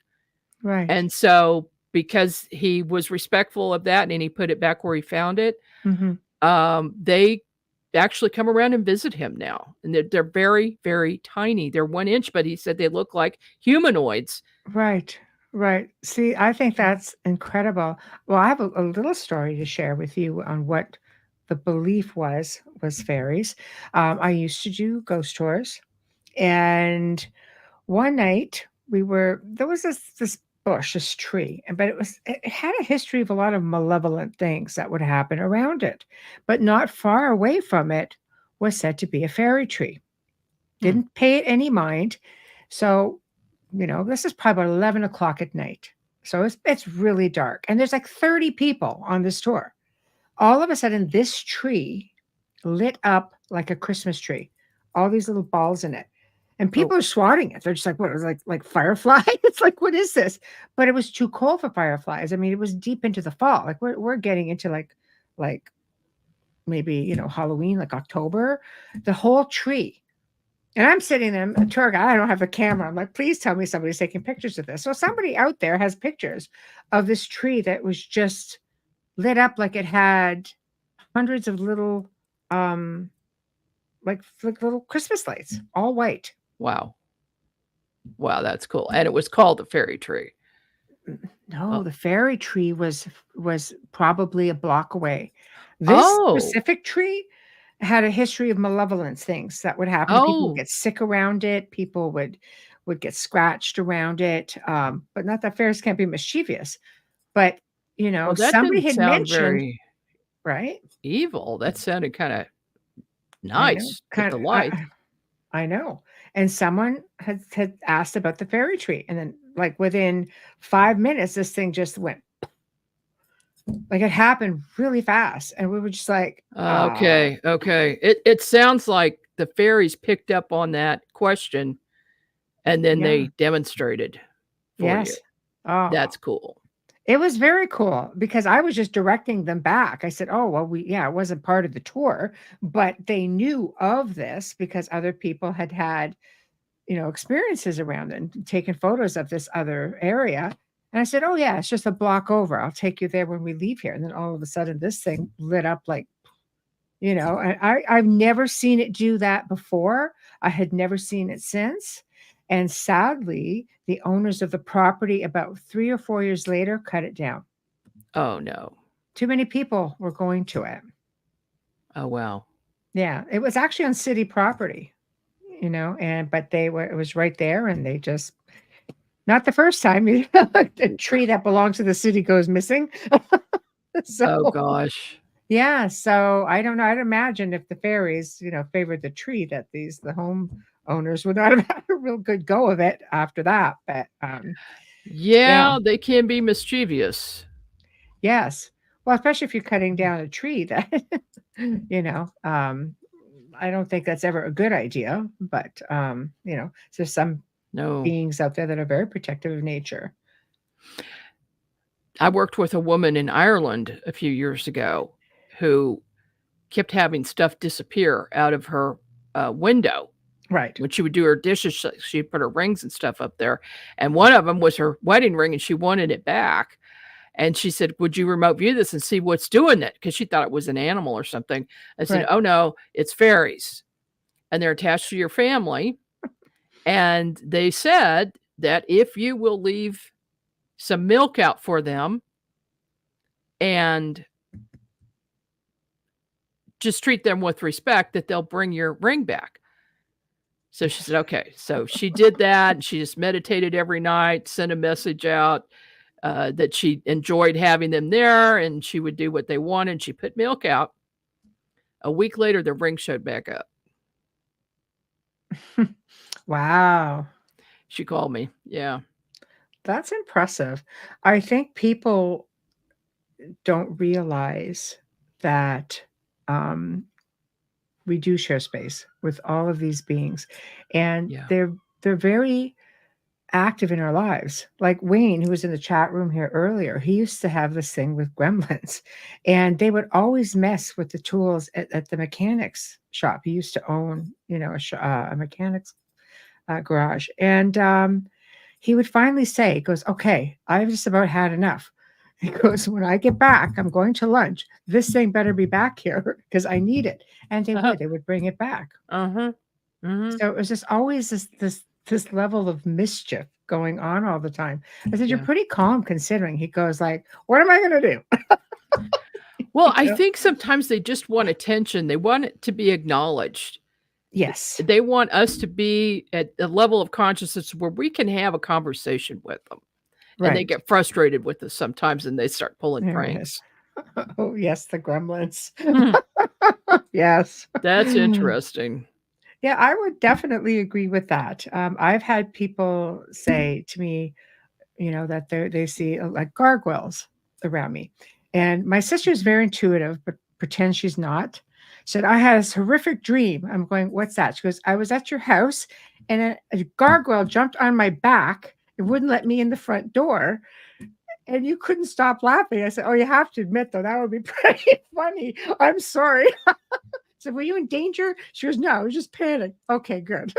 Right. And so because he was respectful of that and he put it back where he found it, Mhm. they actually come around and visit him now. And they're very, very tiny. They're 1 inch, but he said they look like humanoids. Right. Right. See, I think that's incredible. Well, I have a little story to share with you on what the belief was fairies. I used to do ghost tours, and one night there was this bush, this tree, but it had a history of a lot of malevolent things that would happen around it. But not far away from it was said to be a fairy tree. Didn't pay it any mind. So, this is probably about 11 o'clock at night. So it's really dark. And there's like 30 people on this tour. All of a sudden, this tree lit up like a Christmas tree, all these little balls in it. And people are swatting it. They're just like, what? It was like firefly. It's like, what is this? But it was too cold for fireflies. I mean, it was deep into the fall. Like we're getting into like maybe, Halloween, like October, the whole tree. And I'm sitting there, a tour guide, I don't have a camera. I'm like, please tell me somebody's taking pictures of this. So somebody out there has pictures of this tree that was just lit up like it had hundreds of little, like little Christmas lights, all white. Wow. Wow, that's cool. And it was called the fairy tree. No, the fairy tree was probably a block away. This specific tree had a history of malevolence things that would happen. People would get sick around it. People would get scratched around it. But not that fairies can't be mischievous. But Well, that somebody didn't had sound mentioned, very right? evil. That sounded kind of I know, nice with the light. I know. And someone had asked about the fairy tree, and then like within 5 minutes, this thing just went. Like it happened really fast, and we were just like, Okay. It sounds like the fairies picked up on that question, and then Yeah. they demonstrated for you. Yes. Oh, That's cool. it was very cool because I was just directing them back. I said, "Oh, well, it wasn't part of the tour, but they knew of this because other people had, experiences around it and taken photos of this other area." And I said, "Oh yeah, it's just a block over. I'll take you there when we leave here." And then all of a sudden, this thing lit up like, and I've never seen it do that before. I had never seen it since. And sadly, the owners of the property about 3 or 4 years later cut it down. Oh no. Too many people were going to it. Oh wow. Yeah, it was actually on city property, but it was right there, and they just not the first time a tree that belongs to the city goes missing. Oh gosh. Yeah, so I don't know. I'd imagine if the fairies, favored the tree, that the home owners would not have had a real good go of it after that. But Yeah, they can be mischievous. yes, well, especially if you're cutting down a tree, that I don't think that's ever a good idea. But there's some beings out there that are very protective of nature. I worked with a woman in Ireland a few years ago who kept having stuff disappear out of her window. Right. When she would do her dishes, she'd put her rings and stuff up there. And one of them was her wedding ring, and she wanted it back. And she said, would you remote view this and see what's doing it? Because she thought it was an animal or something. I said, Right. oh, no, it's fairies. And they're attached to your family. And they said that if you will leave some milk out for them and just treat them with respect, that they'll bring your ring back. So she said, okay. So she did that. And she just meditated every night, sent a message out that she enjoyed having them there, and she would do what they wanted. She put milk out. A week later, the ring showed back up. Wow. She called me. Yeah. That's impressive. I think people don't realize that we do share space with all of these beings, and Yeah. they're very active in our lives. Like Wayne, who was in the chat room here earlier, he used to have this thing with gremlins, and they would always mess with the tools at the mechanics shop. He used to own, a mechanics garage, and he would finally say, he goes, okay, I've just about had enough. He goes, when I get back, I'm going to lunch. This thing better be back here because I need it. And they would bring it back. Uh-huh. Mm-hmm. So it was just always this level of mischief going on all the time. I said, you're pretty calm considering. He goes like, what am I going to do? Well, I think sometimes they just want attention. They want it to be acknowledged. Yes. They want us to be at a level of consciousness where we can have a conversation with them. Right. And they get frustrated with us sometimes, and they start pulling pranks. Oh, yes, the gremlins. Yes. That's interesting. Yeah, I would definitely agree with that. I've had people say to me, that they see like gargoyles around me. And my sister is very intuitive, but pretends she's not. Said, I had this horrific dream. I'm going, what's that? She goes, I was at your house and a gargoyle jumped on my back. It wouldn't let me in the front door. And you couldn't stop laughing. I said, oh, you have to admit, though, that would be pretty funny. I'm sorry. So were you in danger? She goes, no, I was just panicked. Okay, good.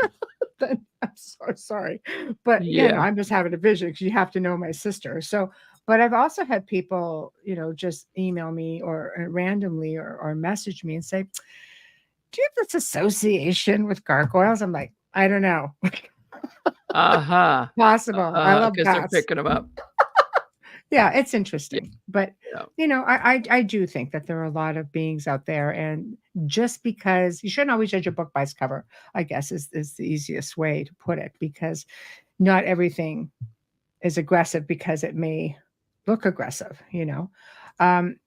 Then I'm so sorry. But I'm just having a vision because you have to know my sister. So, but I've also had people, just email me or randomly or message me and say, do you have this association with gargoyles? I'm like, I don't know. Possible. I love because they're picking them up. Yeah, it's interesting. But, I do think that there are a lot of beings out there. And just because you shouldn't always judge a book by its cover, I guess is the easiest way to put it, because not everything is aggressive because it may look aggressive,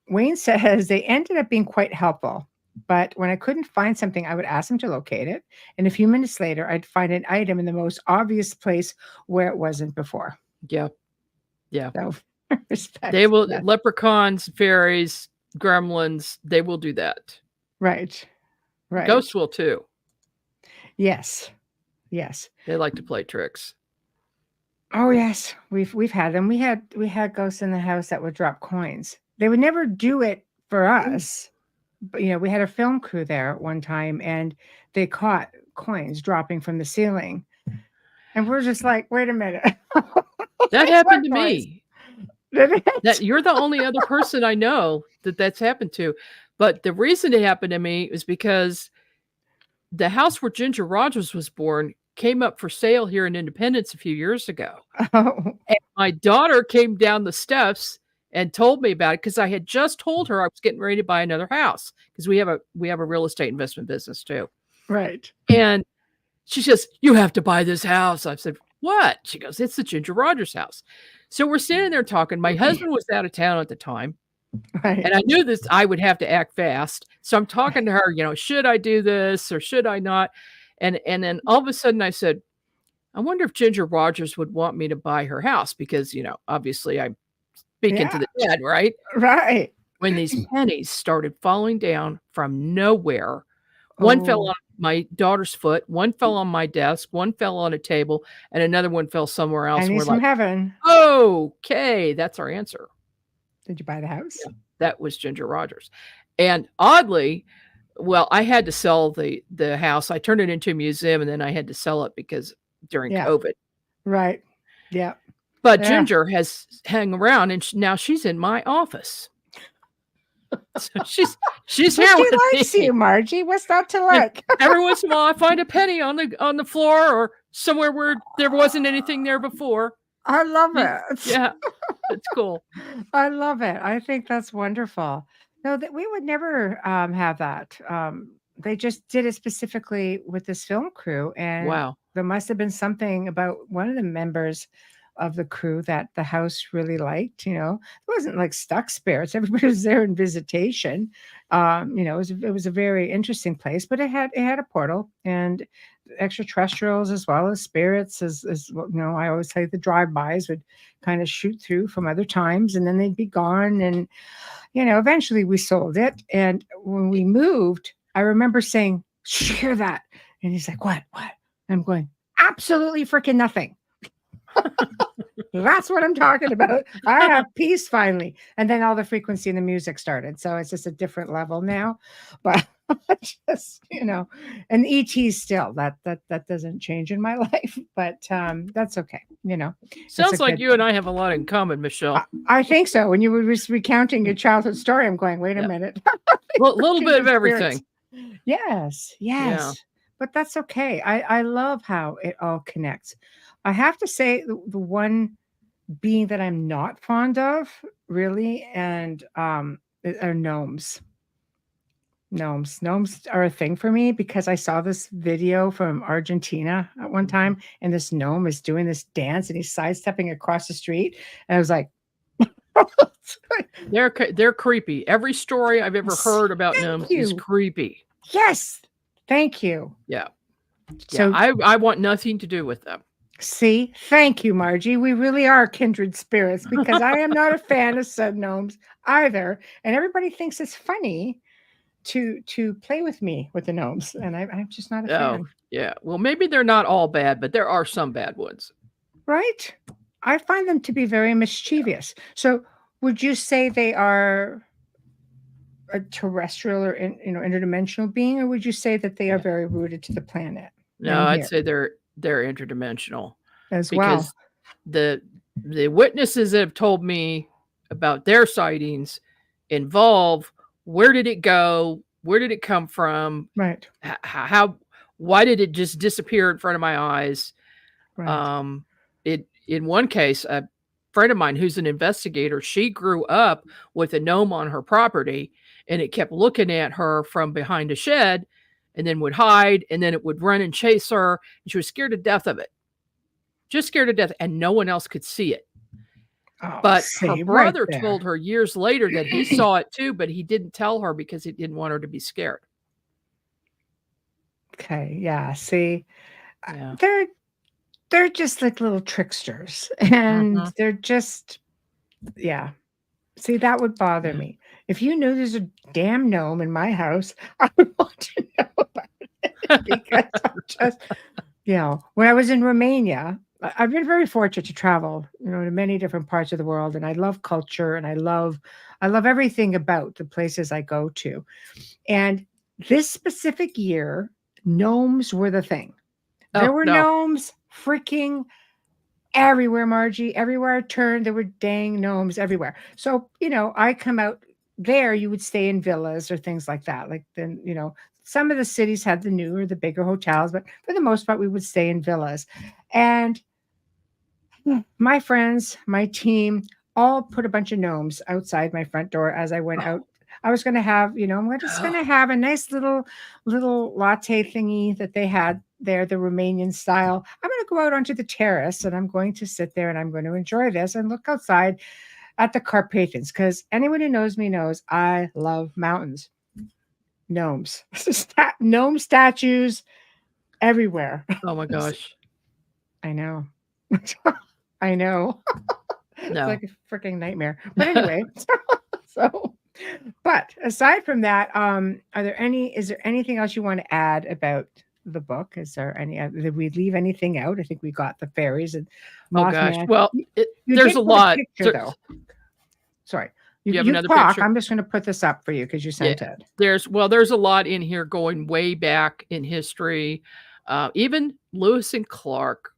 Wayne says they ended up being quite helpful. But when I couldn't find something, I would ask them to locate it. And a few minutes later, I'd find an item in the most obvious place where it wasn't before. Yeah. Yeah. So, respect. They will, leprechauns, fairies, gremlins, they will do that. Right. Right. Ghosts will too. Yes. Yes. They like to play tricks. Oh yes. We've had them. We had ghosts in the house that would drop coins. They would never do it for us. But we had a film crew there one time and they caught coins dropping from the ceiling. And we're just like, wait a minute. That happened to me. That you're the only other person I know that's happened to. But the reason it happened to me is because the house where Ginger Rogers was born came up for sale here in Independence a few years ago. Oh. And my daughter came down the steps and told me about it because I had just told her I was getting ready to buy another house because we have a real estate investment business too. Right. And she says, you have to buy this house. I said, what? She goes, it's the Ginger Rogers house. So we're standing there talking. My husband was out of town at the time. Right. And I knew this, I would have to act fast. So I'm talking to her, should I do this or should I not? And then all of a sudden I said, I wonder if Ginger Rogers would want me to buy her house because, obviously I'm speaking to the dead, right? Right. When these pennies started falling down from nowhere, one fell on my daughter's foot, one fell on my desk, one fell on a table, and another one fell somewhere else. And we're from heaven. Okay, that's our answer. Did you buy the house? Yeah, that was Ginger Rogers. And oddly, Well, I had to sell the house. I turned it into a museum, and then I had to sell it because during Yeah. COVID. Right. Yeah. But Yeah. Ginger has hung around, and now she's in my office. So she's Well, here she with likes me. you, Margie. What's not to And like? every once in a while, I find a penny on the floor or somewhere where there wasn't anything there before. I love Yeah, it. yeah, it's cool. I love it. I think that's wonderful. No, that we would never have that. They just did it specifically with this film crew, and Wow. there must have been something about one of the members of the crew that the house really liked. It wasn't like stuck spirits. Everybody was there in visitation. It was a very interesting place, but it had a portal and extraterrestrials as well as spirits. As I always say, the drive-bys would kind of shoot through from other times, and then they'd be gone. And eventually we sold it. And when we moved, I remember saying, "Did you hear that?" And he's like, "What? What?" I'm going, "Absolutely freaking nothing." That's what I'm talking about. I have peace finally. And then all the frequency and the music started. So it's just a different level now. But just, and ET still that doesn't change in my life. But that's okay. Sounds like you and I have a lot in common, Michelle. I think so. When you were recounting your childhood story, I'm going, wait a minute. A little bit of everything. Yes. Yeah. But that's okay. I love how it all connects. I have to say the one being that I'm not fond of, really, and are gnomes. Gnomes are a thing for me because I saw this video from Argentina at one time, and this gnome is doing this dance and he's sidestepping across the street, and I was like, they're creepy. Every story I've ever heard about gnomes is creepy. Yes, thank you. Yeah. So I want nothing to do with them. See, thank you, Margie. We really are kindred spirits because I am not a fan of said gnomes either, and everybody thinks it's funny to play with me with the gnomes, and I'm just not a fan. Yeah. Well, maybe they're not all bad, but there are some bad ones. Right? I find them to be very mischievous. So, would you say they are a terrestrial or interdimensional being, or would you say that they are very rooted to the planet? No, I'd say they're interdimensional as because the witnesses that have told me about their sightings involve where did it go, where did it come from, right? Why did it just disappear in front of my eyes? Right. In one case, a friend of mine who's an investigator, she grew up with a gnome on her property, and it kept looking at her from behind a shed, and then would hide, and then it would run and chase her, and she was scared to death of it. Just scared to death, and no one else could see it. But her brother told her years later that he saw it too, but he didn't tell her because he didn't want her to be scared. Okay, yeah. See, they're just like little tricksters, and they're just, yeah. See, that would bother me. If you knew there's a damn gnome in my house, I would want to know about it because I'm just, when I was in Romania, I've been very fortunate to travel, to many different parts of the world, and I love culture, and I love everything about the places I go to. And this specific year, gnomes were the thing. There were gnomes freaking everywhere, Margie. Everywhere I turned, there were dang gnomes everywhere. So, I come out there, you would stay in villas or things like that. Like then, some of the cities had the newer, the bigger hotels, but for the most part, we would stay in villas. And my friends, my team, all put a bunch of gnomes outside my front door as I went out. I was going to have, I'm just going to have a nice little latte thingy that they had there, the Romanian style. I'm going to go out onto the terrace and I'm going to sit there and I'm going to enjoy this and look outside at the Carpathians, because anyone who knows me knows I love mountains. Gnomes. Gnome statues everywhere. Oh my gosh. I know. I know. It's like a freaking nightmare. But anyway, but aside from that, is there anything else you want to add about the book? Is there any, did we leave anything out? I think we got the fairies and Mothman. Oh gosh. Well, there's a lot. Though. Sorry. Do you have You another talk. picture? I'm just going to put this up for you because you sent it. There's a lot in here going way back in history. Even Lewis and Clark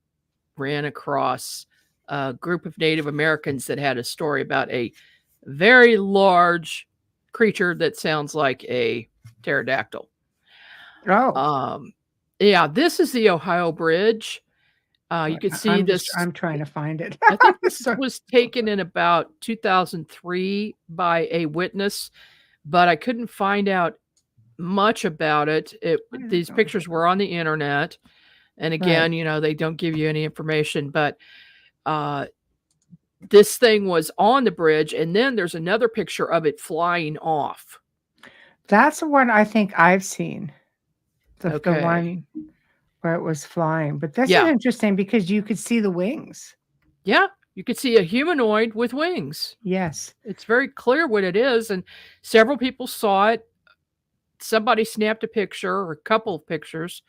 ran across a group of Native Americans that had a story about a very large creature that sounds like a pterodactyl. Oh, Yeah, this is the Ohio Bridge. You can see this. I'm trying to find it. I think this was taken in about 2003 by a witness, but I couldn't find out much about it. These pictures were on the internet, and again, they don't give you any information, but this thing was on the bridge, and then there's another picture of it flying off. That's the one I think I've seen. The Okay. one where it was flying. But this is Yeah. interesting because you could see the wings. Yeah, you could see a humanoid with wings. Yes. It's very clear what it is, and several people saw it. Somebody snapped a picture or a couple of pictures.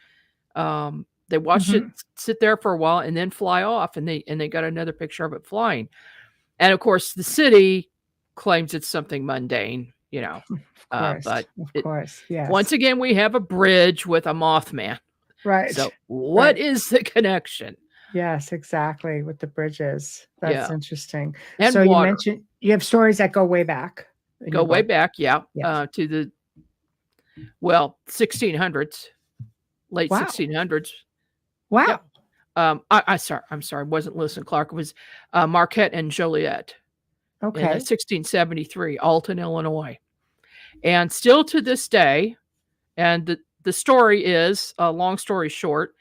They watched it sit there for a while and then fly off, and they got another picture of it flying. And of course, the city claims it's something mundane, Of course. but Of course. Yes. once again, we have a bridge with a Mothman. Right. So what is the connection? Yes, exactly. With the bridges. That's interesting. And so water. you mentioned you have stories that go way back. Go way back, Yes. to the 1600s, late 1600s. Wow. I'm sorry, it wasn't Lewis and Clark. It was Marquette and Joliet. Okay. In 1673, Alton, Illinois. And still to this day, and the story is, long story short,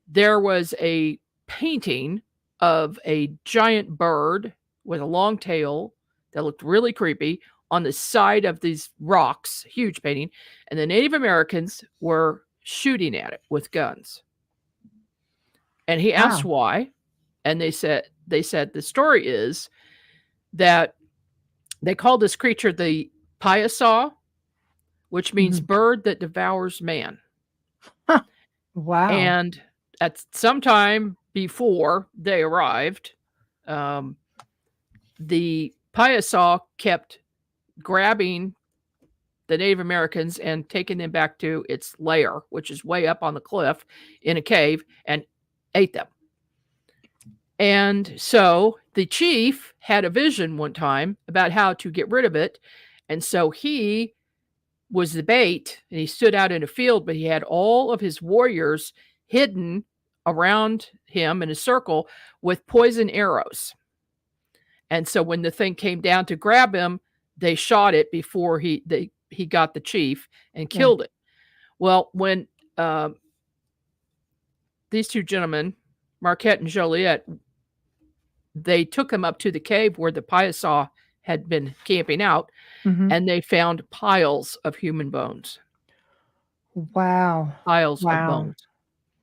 there was a painting of a giant bird with a long tail that looked really creepy on the side of these rocks, huge painting, and the Native Americans were shooting at it with guns. And he asked why, and they said the story is that they called this creature the Piasaw, which means bird that devours man. Wow. And at some time before they arrived, the Piasaw kept grabbing the Native Americans and taking them back to its lair, which is way up on the cliff in a cave, and ate them. And so the chief had a vision one time about how to get rid of it. And so he was the bait, and he stood out in a field, but he had all of his warriors hidden around him in a circle with poison arrows. And so when the thing came down to grab him, they shot it before he got the chief and killed it. Well, when these two gentlemen, Marquette and Joliet, they took him up to the cave where the Piasaw had been camping out, and they found piles of human bones. Wow. Piles of bones.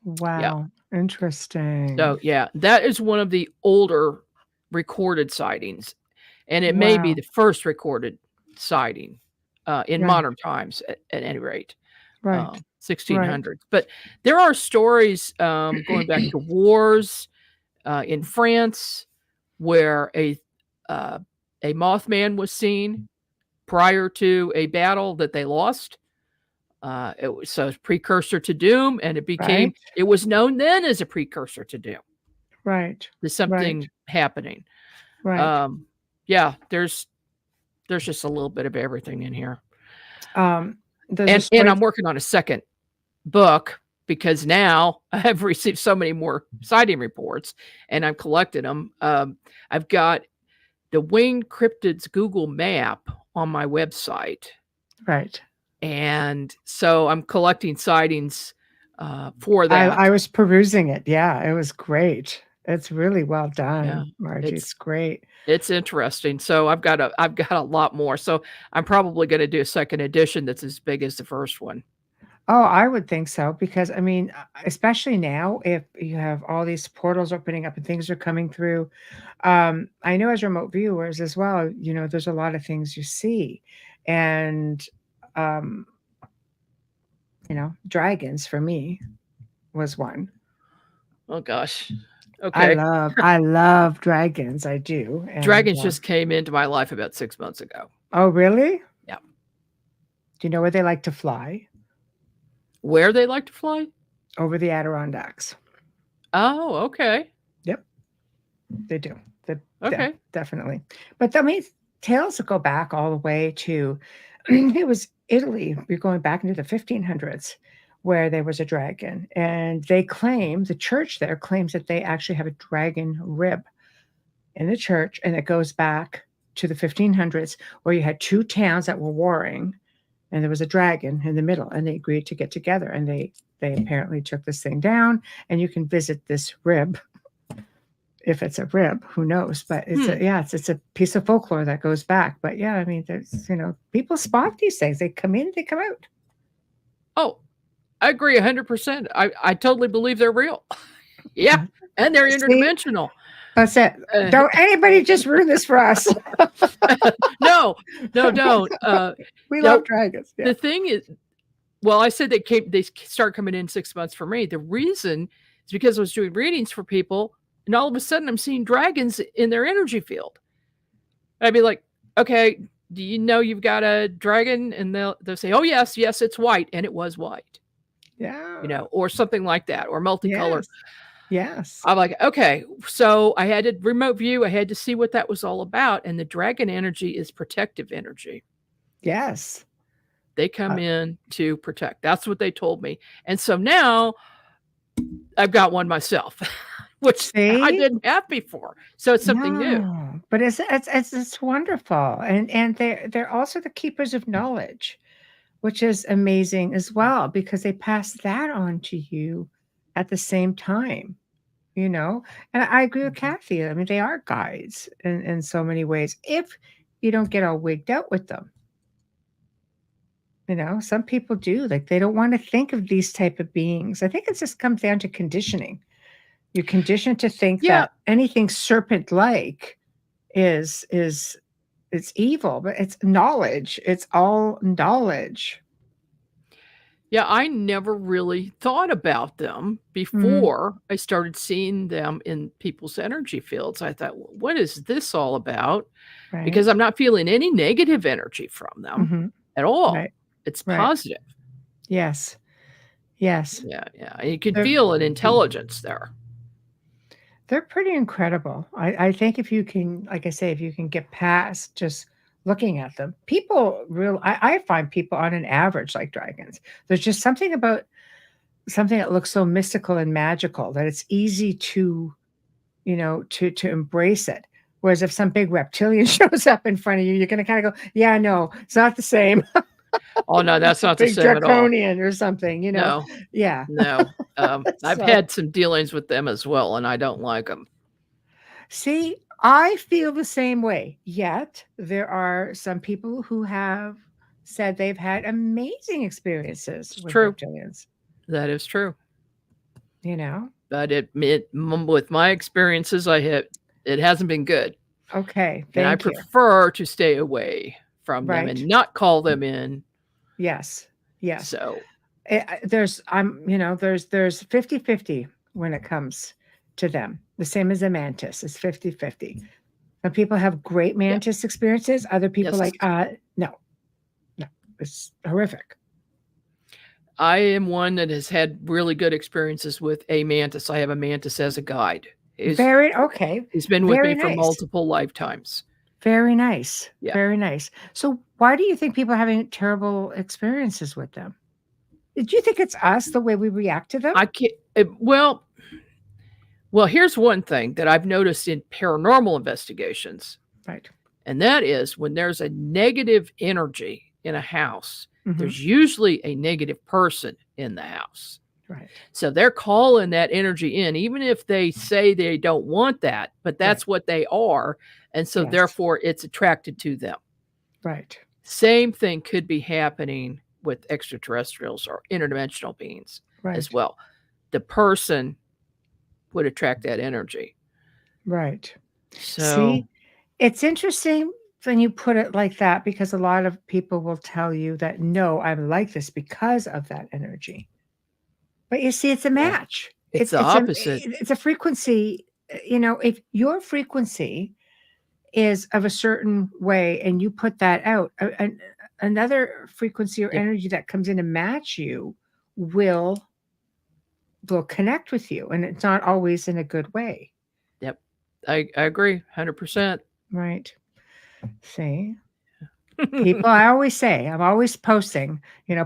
Wow. Yeah. Interesting. So, that is one of the older recorded sightings, and it may be the first recorded sighting in modern times, at any rate. Right. 1600s. Right. But there are stories going back to wars in France where a Mothman was seen prior to a battle that they lost. It was a precursor to doom, and it was known then as a precursor to doom. Right. There's something happening. Right. There's just a little bit of everything in here. And I'm working on a second book because now I have received so many more sighting reports, and I'm collecting them. I've got the winged cryptids Google map on my website. Right. And so I'm collecting sightings for that. I was perusing it. Yeah, it was great. It's really well done, Margie. It's great. It's interesting. So I've got a lot more. So I'm probably going to do a second edition that's as big as the first one. Oh, I would think so, because I mean, especially now, if you have all these portals opening up and things are coming through, I know as remote viewers as well, there's a lot of things you see, and dragons for me was one. Oh gosh. Okay. I love dragons. I do. And, Dragons just came into my life about 6 months ago. oh, really? Yeah. Do you know where they like to fly? Where they like to fly? Over the Adirondacks. Oh, okay. Yep, they do. Okay. Definitely. But I mean, tales go back all the way to it was Italy. We're going back into the 1500s, where there was a dragon, and they claim the church there claims that they actually have a dragon rib in the church, and it goes back to the 1500s, where you had two towns that were warring, and there was a dragon in the middle, and they agreed to get together, and they apparently took this thing down, and you can visit this rib. If it's a rib, who knows? But it's a piece of folklore that goes back. But yeah, I mean, there's people spot these things. They come in, they come out. Oh, I agree 100%. I totally believe they're real. Yeah, and they're interdimensional. That's it. Don't anybody just ruin this for us. No, don't. We love dragons. Yeah. The thing is, well, I said they start coming in 6 months for me. The reason is because I was doing readings for people, and all of a sudden I'm seeing dragons in their energy field. I'd be like, okay, do you know you've got a dragon? And they'll say, oh, yes, it's white. And it was white. Yeah. Or something like that, or multicolored. Yes. I'm like, okay, so I had to remote view. I had to see what that was all about. And the dragon energy is protective energy. Yes. They come in to protect. That's what they told me. And so now I've got one myself, which I didn't have before. So it's something new. But it's wonderful. And they're also the keepers of knowledge, which is amazing as well, because they pass that on to you at the same time. And I agree with Kathy. I mean, they are guides in so many ways, if you don't get all wigged out with them. Some people do, like, they don't want to think of these type of beings. I think it just comes down to conditioning. You're conditioned to think that anything serpent-like is it's evil, but it's knowledge. It's all knowledge. Yeah, I never really thought about them before I started seeing them in people's energy fields. I thought, what is this all about? Right. Because I'm not feeling any negative energy from them at all. Right. It's positive. Yes. Yes. Yeah. You can feel an intelligence there. They're pretty incredible. I think if you can, like I say, if you can get past just looking at them, I find people on an average like dragons. There's just something about something that looks so mystical and magical that it's easy to embrace it. Whereas if some big reptilian shows up in front of you, you're going to kind of go, yeah, no, it's not the same. Oh, no, that's not the same at all. Draconian or something, No. Yeah. No. I've had some dealings with them as well, and I don't like them. See, I feel the same way. Yet there are some people who have said they've had amazing experiences with reptilians. That is true. But with my experiences, it hasn't been good. Okay. And I prefer to stay away from them and not call them in. Yes. So there's 50-50 when it comes to them. The same as a mantis. It's 50-50. Some people have great mantis experiences. Other people no, it's horrific. I am one that has had really good experiences with a mantis. I have a mantis as a guide. He's been with me for multiple lifetimes. Very nice. Yeah. Very nice. So why do you think people are having terrible experiences with them? Do you think it's us, the way we react to them? I can't. Well, here's one thing that I've noticed in paranormal investigations. Right. And that is when there's a negative energy in a house, there's usually a negative person in the house. Right. So they're calling that energy in, even if they say they don't want that, but that's what they are. And so therefore it's attracted to them. Right. Same thing could be happening with extraterrestrials or interdimensional beings as well. The person would attract that energy. Right. So see, it's interesting when you put it like that, because a lot of people will tell you that, no, I'm like this because of that energy. But you see, it's a match. It's the opposite. It's a frequency if your frequency is of a certain way and you put that out, another frequency or Yep. energy that comes in to match you will connect with you, and it's not always in a good way. Yep. I agree 100%. Right. See, people, I always say, I'm always posting,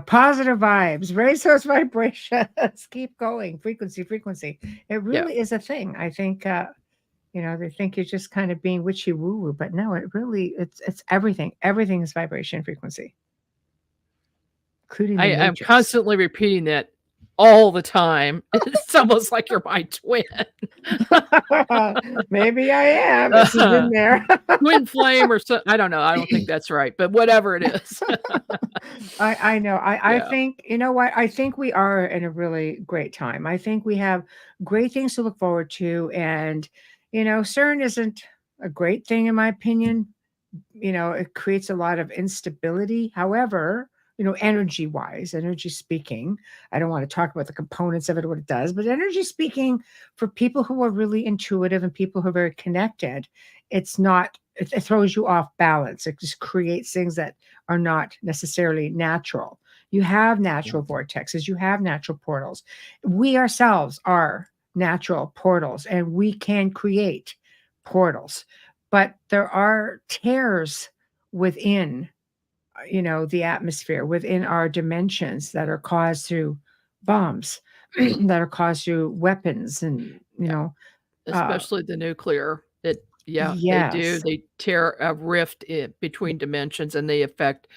positive vibes, raise those vibrations, keep going, frequency. It really is a thing. I think, they think you're just kind of being witchy woo woo, but no, it's everything. Everything is vibration frequency, including the I'm matrix. constantly repeating that all the time. It's almost like you're my twin. Maybe I am. This is in there. Twin flame or so. I don't know. I don't think that's right, but whatever it is. I know. I think, you know what? I think we are in a really great time. I think we have great things to look forward to. And, CERN isn't a great thing, in my opinion. It creates a lot of instability. However, energy wise, energy speaking, I don't want to talk about the components of it, what it does, but energy speaking, for people who are really intuitive and people who are very connected, it throws you off balance. It just creates things that are not necessarily natural. You have natural vortexes, you have natural portals. We ourselves are natural portals, and we can create portals, but there are tears within the atmosphere, within our dimensions, that are caused through bombs, that are caused through weapons, and especially the nuclear. They do. yes, They tear a rift between dimensions, and they affect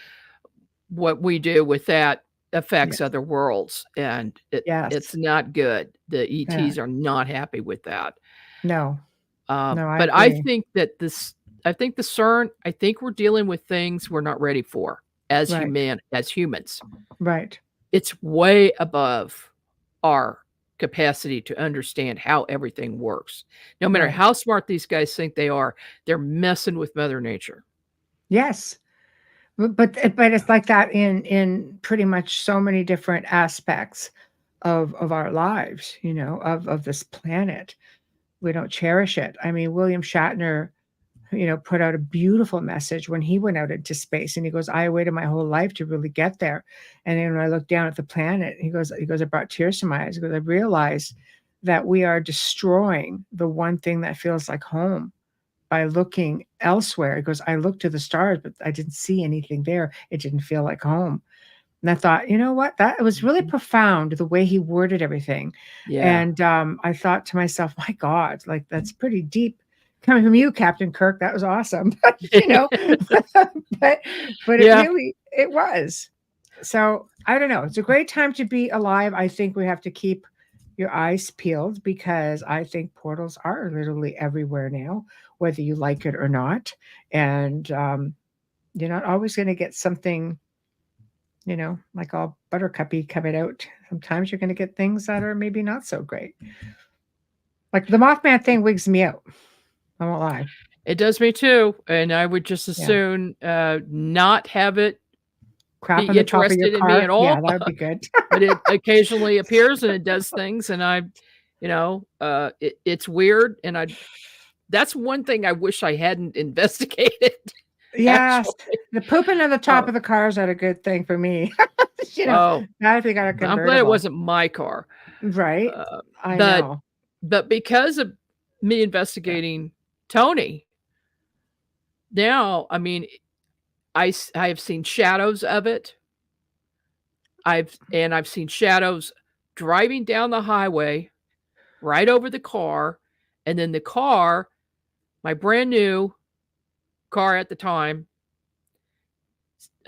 what we do with that affects other worlds, and yes, it's not good. The yeah. ETs are not happy with that. No, I but I agree. think that I think the CERN, I think we're dealing with things we're not ready for as Right. humans. Right. It's way above our capacity to understand how everything works. No matter Right. how smart these guys think they are, they're messing with Mother Nature. Yes. But it's like that in pretty much so many different aspects of our lives, of this planet. We don't cherish it. I mean, William Shatner, put out a beautiful message when he went out into space, and he goes, I waited my whole life to really get there. And then when I look down at the planet, he goes, it brought tears to my eyes, because I realized that we are destroying the one thing that feels like home by looking elsewhere. He goes, I looked to the stars, but I didn't see anything there. It didn't feel like home. And I thought, you know what? That was really profound, the way he worded everything. Yeah. And I thought to myself, my God, like, that's pretty deep coming from you, Captain Kirk. That was awesome. but it really, it was. So I don't know. It's a great time to be alive. I think we have to keep your eyes peeled, because I think portals are literally everywhere now, whether you like it or not. And you're not always going to get something, like all buttercuppy coming out. Sometimes you're going to get things that are maybe not so great. Like the Mothman thing wigs me out. I won't lie. It does me too. And I would just as soon not have it Crap be on the top of your interested in car. me at all. Yeah, that would be good. But it occasionally appears and it does things, and it's weird. And that's one thing I wish I hadn't investigated. Yes, actually. the pooping on the top of the car is not a good thing for me. Not if you got a convertible. I'm glad it wasn't my car. Right. I know. But because of me investigating Tony, now, I mean, I have seen shadows of it. I've seen shadows driving down the highway right over the car, and then the car, my brand new car at the time,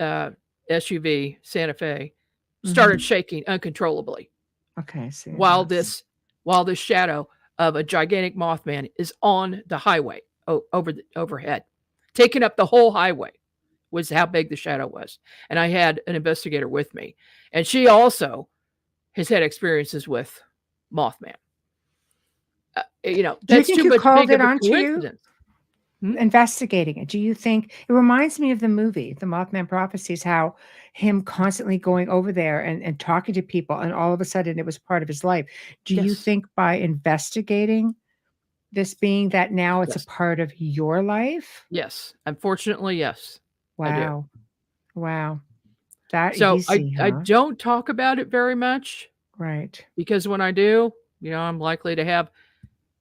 SUV Santa Fe, started shaking uncontrollably. Okay, see. While this shadow of a gigantic Mothman is on the highway overhead, taking up the whole highway, was how big the shadow was. And I had an investigator with me, and she also has had experiences with Mothman. Do you that's think too you much called big it of a onto you? coincidence. Investigating it. Do you think it reminds me of the movie, The Mothman Prophecies, how him constantly going over there and talking to people, and all of a sudden it was part of his life. Do you Yes. think by investigating This being that now it's Yes. a part of your life? Yes. Unfortunately, yes. I do. Wow. Wow. That So easy, I huh? don't talk about it very much Right. because when I do, I'm likely to have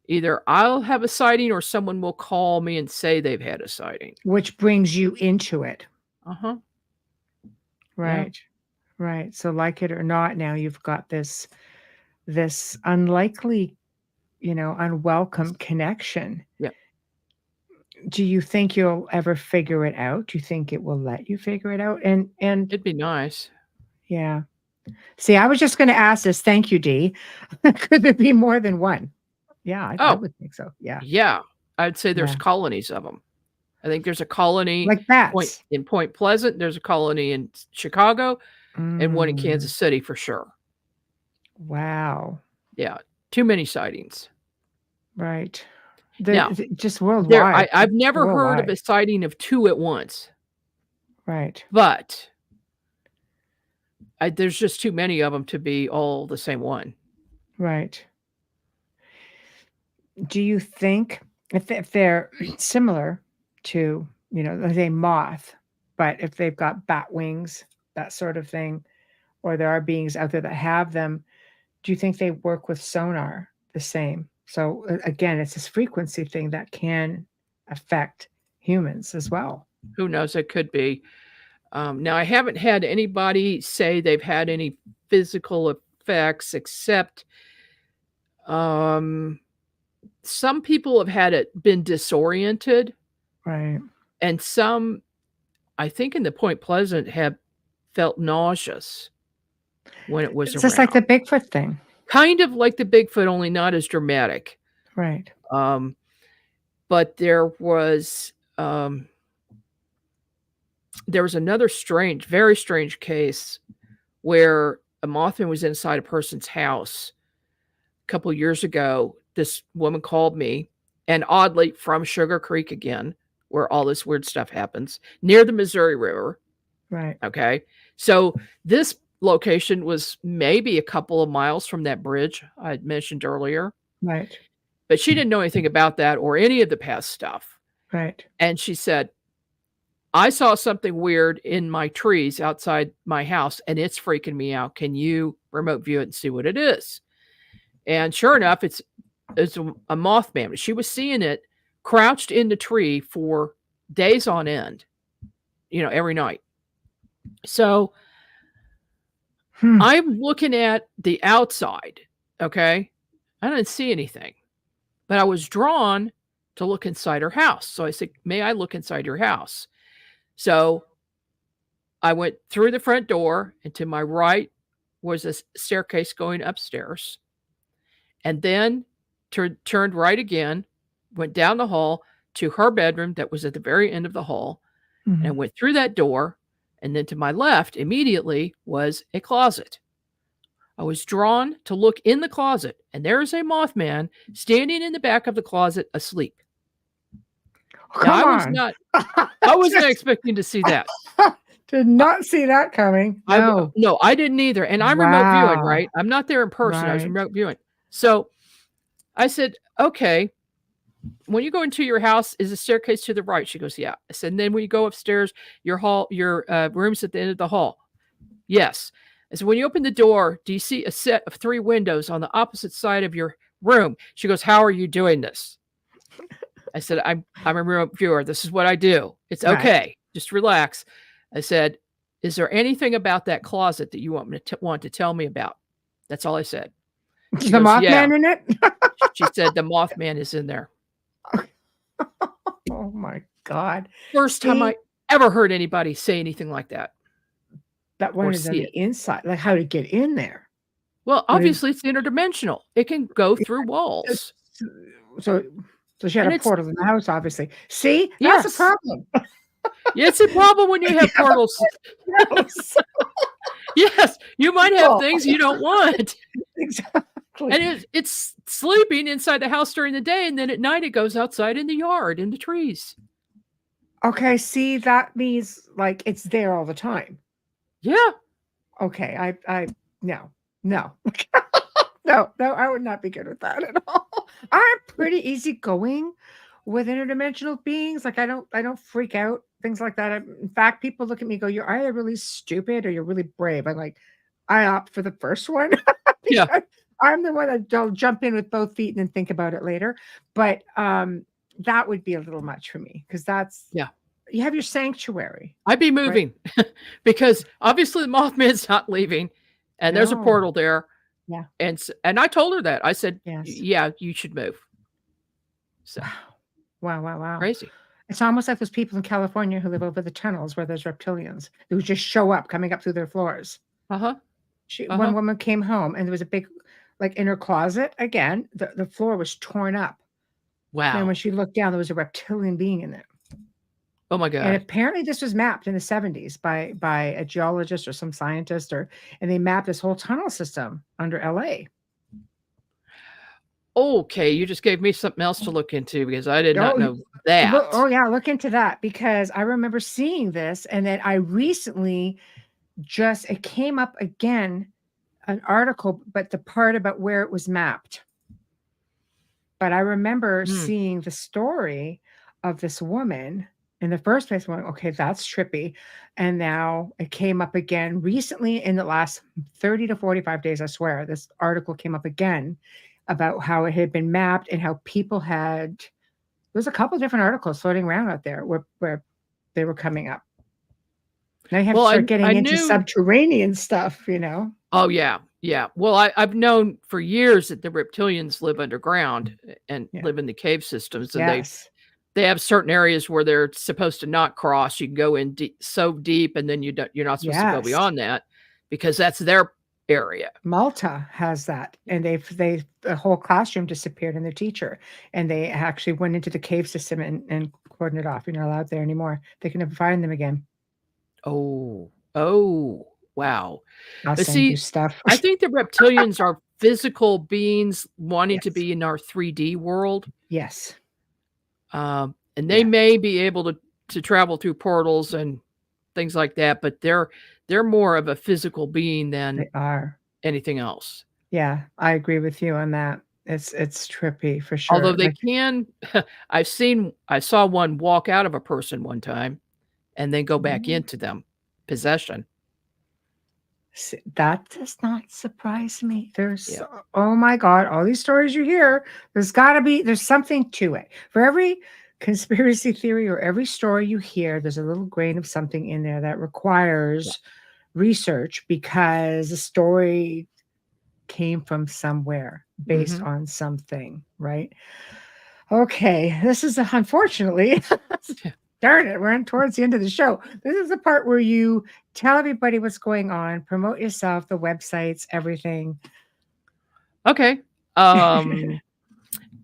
either I'll have a sighting or someone will call me and say they've had a sighting. Which brings you into it. Uh-huh. Right. Right. So like it or not, now you've got this unlikely, unwelcome connection. Yep. Do you think you'll ever figure it out? Do you think it will let you figure it out? And It'd be nice. yeah. See, I was just going to ask this. Thank you, Dee. Could there be more than one? Yeah, I Oh, would think so. Yeah. yeah. I'd say there's Yeah. colonies of them. I think there's a colony Like bats. in Point Pleasant. There's a colony in Chicago and one in Mm, Kansas City for sure. wow. Yeah. Too many sightings. Right. Now, Just worldwide. I've never heard of Worldwide. a sighting of two at once, Right. but there's just too many of them to be all the same one. Right. Do you think if they're similar to, let's say moth, but if they've got bat wings, that sort of thing, or there are beings out there that have them, do you think they work with sonar the same? So again, it's this frequency thing that can affect humans as well. Who knows? It could be. Now, I haven't had anybody say they've had any physical effects except some people have been disoriented. Right. And some, I think in the Point Pleasant, have felt nauseous when it was It's just like the Bigfoot thing. Kind of like the Bigfoot, only not as dramatic. Right. But there was another very strange case where a Mothman was inside a person's house a couple years ago. This woman called me, and oddly from Sugar Creek again, where all this weird stuff happens, near the Missouri River. Right. Okay. So this location was maybe a couple of miles from that bridge I mentioned earlier. Right. But she didn't know anything about that or any of the past stuff. Right. And she said, I saw something weird in my trees outside my house, and it's freaking me out. Can you remote view it and see what it is? And sure enough, it's a Mothman. She was seeing it crouched in the tree for days on end, every night. So I'm looking at the outside, okay? I didn't see anything, but I was drawn to look inside her house. So I said, may I look inside your house? So I went through the front door, and to my right was a staircase going upstairs. And then turned right again, went down the hall to her bedroom that was at the very end of the hall, and went through that door. And then to my left immediately was a closet. I was drawn to look in the closet, and there is a Mothman standing in the back of the closet asleep. Now, I was not expecting to see that. Did not see that coming. No. No, I didn't either. And I'm remote viewing, right? I'm not there in person. Right. I was remote viewing. So I said, okay, when you go into your house, is the staircase to the right? She goes, yeah. I said, and then when you go upstairs, your room's at the end of the hall. Yes. I said, when you open the door, do you see a set of 3 windows on the opposite side of your room? She goes, how are you doing this? I said, I'm a remote viewer. This is what I do. It's okay. Right. Just relax. I said, is there anything about that closet that you want to tell me about? That's all I said. She goes, Mothman in it? She said, the Mothman is in there. Oh my God. First time I ever heard anybody say anything like that. That one is on the inside. Like how to get in there. Well, obviously it's interdimensional. It can go through walls. So she had a portal in the house, obviously. See? That's a problem. It's a problem when you have portals. Yes, you might have things you don't want. Exactly. And it's sleeping inside the house during the day, and then at night it goes outside in the yard, in the trees. Okay, see, that means like it's there all the time. Yeah. Okay, no. No, I would not be good with that at all. I'm pretty easygoing with interdimensional beings. Like I don't freak out, things like that. In fact, people look at me and go, "You're either really stupid or you're really brave." I'm like, I opt for the first one Yeah. because I'm the one that'll jump in with both feet and then think about it later. But that would be a little much for me because Yeah. you have your sanctuary, I'd be right? moving because obviously the Mothman's not leaving, and there's a No. portal there. Yeah. And I told her that. I said, Yes. "Yeah, you should move." So Wow. crazy. It's almost like those people in California who live over the tunnels where there's reptilians who just show up coming up through their floors. Uh-huh. One woman came home and there was a big, like in her closet, again, the floor was torn up. And Wow. when she looked down, there was a reptilian being in there. Oh my And God. apparently this was mapped in the 70s by a geologist or some scientist, and they mapped this whole tunnel system under LA. Okay, you just gave me something else to look into because I did not know that. Look into that because I remember seeing this, and then I recently it came up again, an article, but the part about where it was mapped. But I remember seeing the story of this woman in the first place, going, okay, that's trippy. And now it came up again recently in the last 30 to 45 days. I swear, this article came up again about how it had been mapped and how people there's a couple different articles floating around out there where they were coming up. Now you have to start getting into subterranean stuff, Oh, yeah. Yeah. Well, I've known for years that the reptilians live underground and live in the cave systems. And they have certain areas where they're supposed to not cross. You can go in so deep, and then you're not supposed to go beyond that because that's their area. Malta has that, and the whole classroom disappeared in their teacher, and they actually went into the cave system and cordoned it off. You're not allowed there anymore. They can never find them again. Oh, wow. I'll send you stuff. I think the reptilians are physical beings wanting to be in our 3D world. Yes. And they may be able to travel through portals and things like that, but they're more of a physical being than anything else. Yeah, I agree with you on that. It's trippy for sure. Although they can, I saw one walk out of a person one time and then go back into them, possession. That does not surprise me. Oh my God, all these stories you hear, there's something to it. For every conspiracy theory or every story you hear, there's a little grain of something in there that requires research because the story came from somewhere based on something, right? Okay, this is unfortunately darn it, we're towards the end of the show. This is the part where you tell everybody what's going on, promote yourself, the websites, everything. Okay.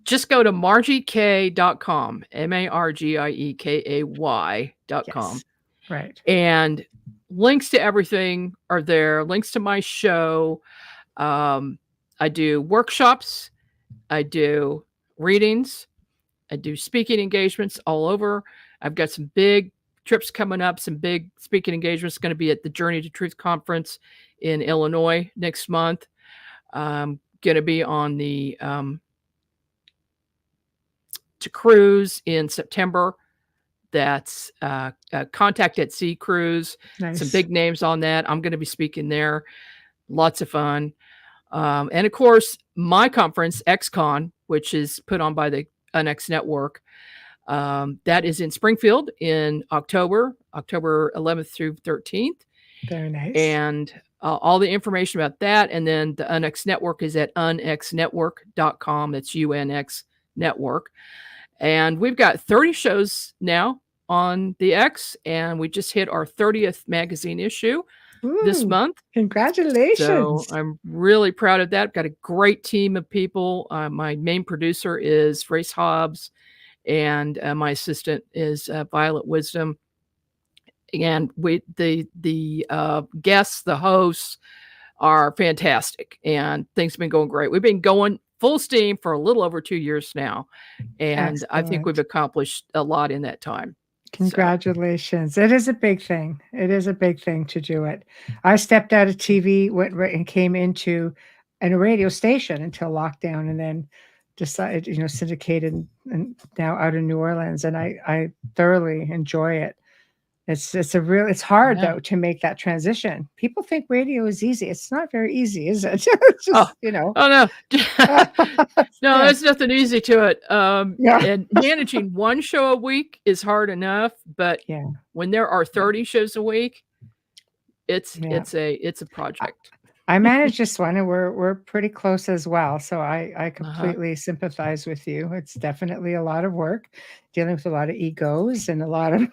Just go to margiekay.com, margiekay.com. Yes, right. And links to everything are there, links to my show. I do workshops, I do readings, I do speaking engagements all over. I've got some big trips coming up, some big speaking engagements going to be at the Journey to Truth Conference in Illinois next month. Going to be on the to cruise in September. That's Contact at Sea Cruise. Nice. Some big names on that. I'm going to be speaking there. Lots of fun. And of course, my conference, XCon, which is put on by the UNX Network, that is in Springfield in October 11th through 13th. Very nice. And all the information about that. And then the UNX Network is at unxnetwork.com. That's UNX Network. And we've got 30 shows now on the X, and we just hit our 30th magazine issue this month. Congratulations. So I'm really proud of that. Got a great team of people. My main producer is Race Hobbs, and my assistant is Violet Wisdom. And the guests, the hosts are fantastic, and things have been going great. We've been going full steam for a little over 2 years now, and Excellent. I think we've accomplished a lot in that time. Congratulations. It is a big thing. It is a big thing to do it. I stepped out of TV, went right and came into and a radio station until lockdown, and then decided, syndicated and now out in New Orleans. And I thoroughly enjoy it. It's hard Yeah. though to make that transition. People think radio is easy. It's not very easy, is it? It's Oh, just, oh no. No, Yeah. there's nothing easy to it. Yeah. And managing one show a week is hard enough, but Yeah. when there are 30 shows a week, it's Yeah. it's a project. I manage this one, and we're pretty close as well. So I completely sympathize with you. It's definitely a lot of work, dealing with a lot of egos and a lot of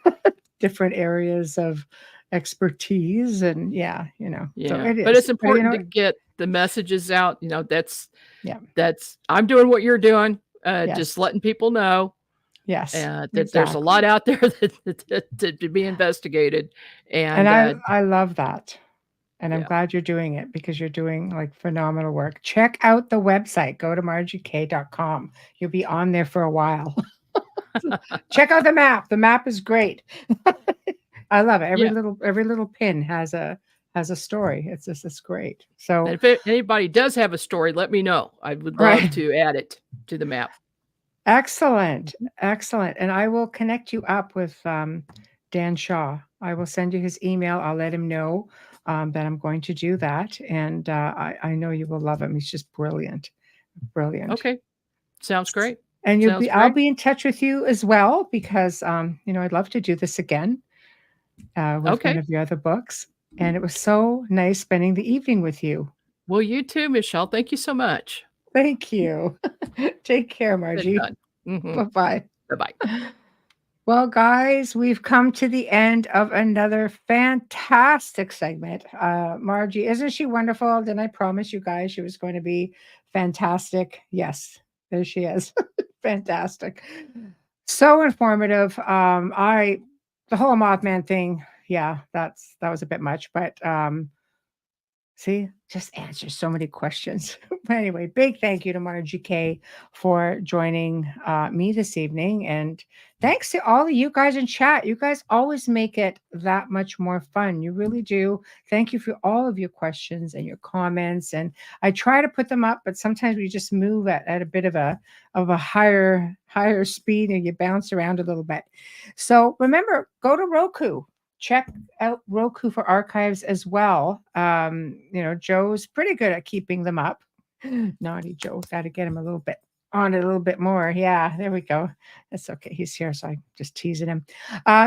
different areas of expertise. And so Yeah, it is. but it's But, important to get the messages out. That's Yeah. I'm doing what you're doing, Yes. just letting people know Yes, that there's a exactly. lot out there to be investigated. And I love that. And I'm Yeah. glad you're doing it, because you're doing like phenomenal work. Check out the website. Go to margiekay.com. You'll be on there for a while. Check out the map. The map is great. I love it. Every little pin has a story. It's great. So And if anybody does have a story, let me know. I would love to add it to the map. excellent. And I will connect you up with Dan Shaw. I will send you his email. I'll let him know that I'm going to do that. And I know you will love him. He's just brilliant. Okay. Sounds great. And Sounds I'll great. be in touch with you as well, because I'd love to do this again with one of your other books. And it was so nice spending the evening with you. Well, you too, Michelle. Thank you so much. Thank you. Take care, Margie. Bye-bye. Bye-bye. Well, guys, we've come to the end of another fantastic segment. Margie, isn't she wonderful? Didn't I promise you guys she was going to be fantastic? Yes, there she is. Fantastic. So informative. The whole Mothman thing, yeah, that was a bit much, but see, just answers so many questions. But anyway, big thank you to Margie Kay for joining me this evening. And thanks to all of you guys in chat. You guys always make it that much more fun. You really do. Thank you for all of your questions and your comments. And I try to put them up, but sometimes we just move at a bit of a higher speed, and you bounce around a little bit. So remember, go to Roku. Check out Roku for archives as well. Joe's pretty good at keeping them up. Naughty Joe. Got to get him a little bit more. Yeah, there we go. That's okay. He's here, so I'm just teasing him.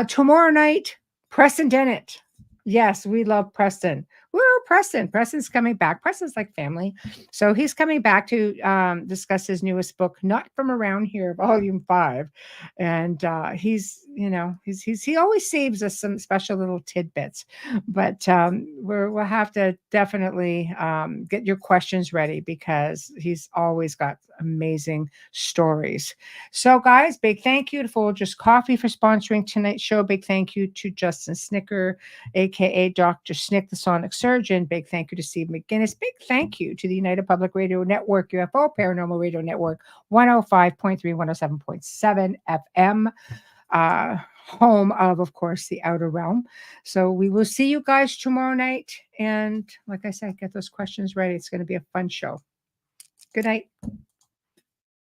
Tomorrow night, Preston Dennett. Yes, we love Preston. Woo, Preston. Preston's coming back. Preston's like family. So he's coming back to discuss his newest book, Not From Around Here, Volume 5. And he always saves us some special little tidbits. But we'll have to definitely get your questions ready, because he's always got amazing stories. So, guys, big thank you to Folgers Coffee for sponsoring tonight's show. Big thank you to Justin Snicker, aka Dr. Snick, the Sonic Surgeon. Big thank you to Steve McGinnis. Big thank you to the United Public Radio Network, UFO Paranormal Radio Network, 105.3, 107.7 FM, home of course, the Outer Realm. So we will see you guys tomorrow night. And like I said, get those questions ready. It's going to be a fun show. Good night.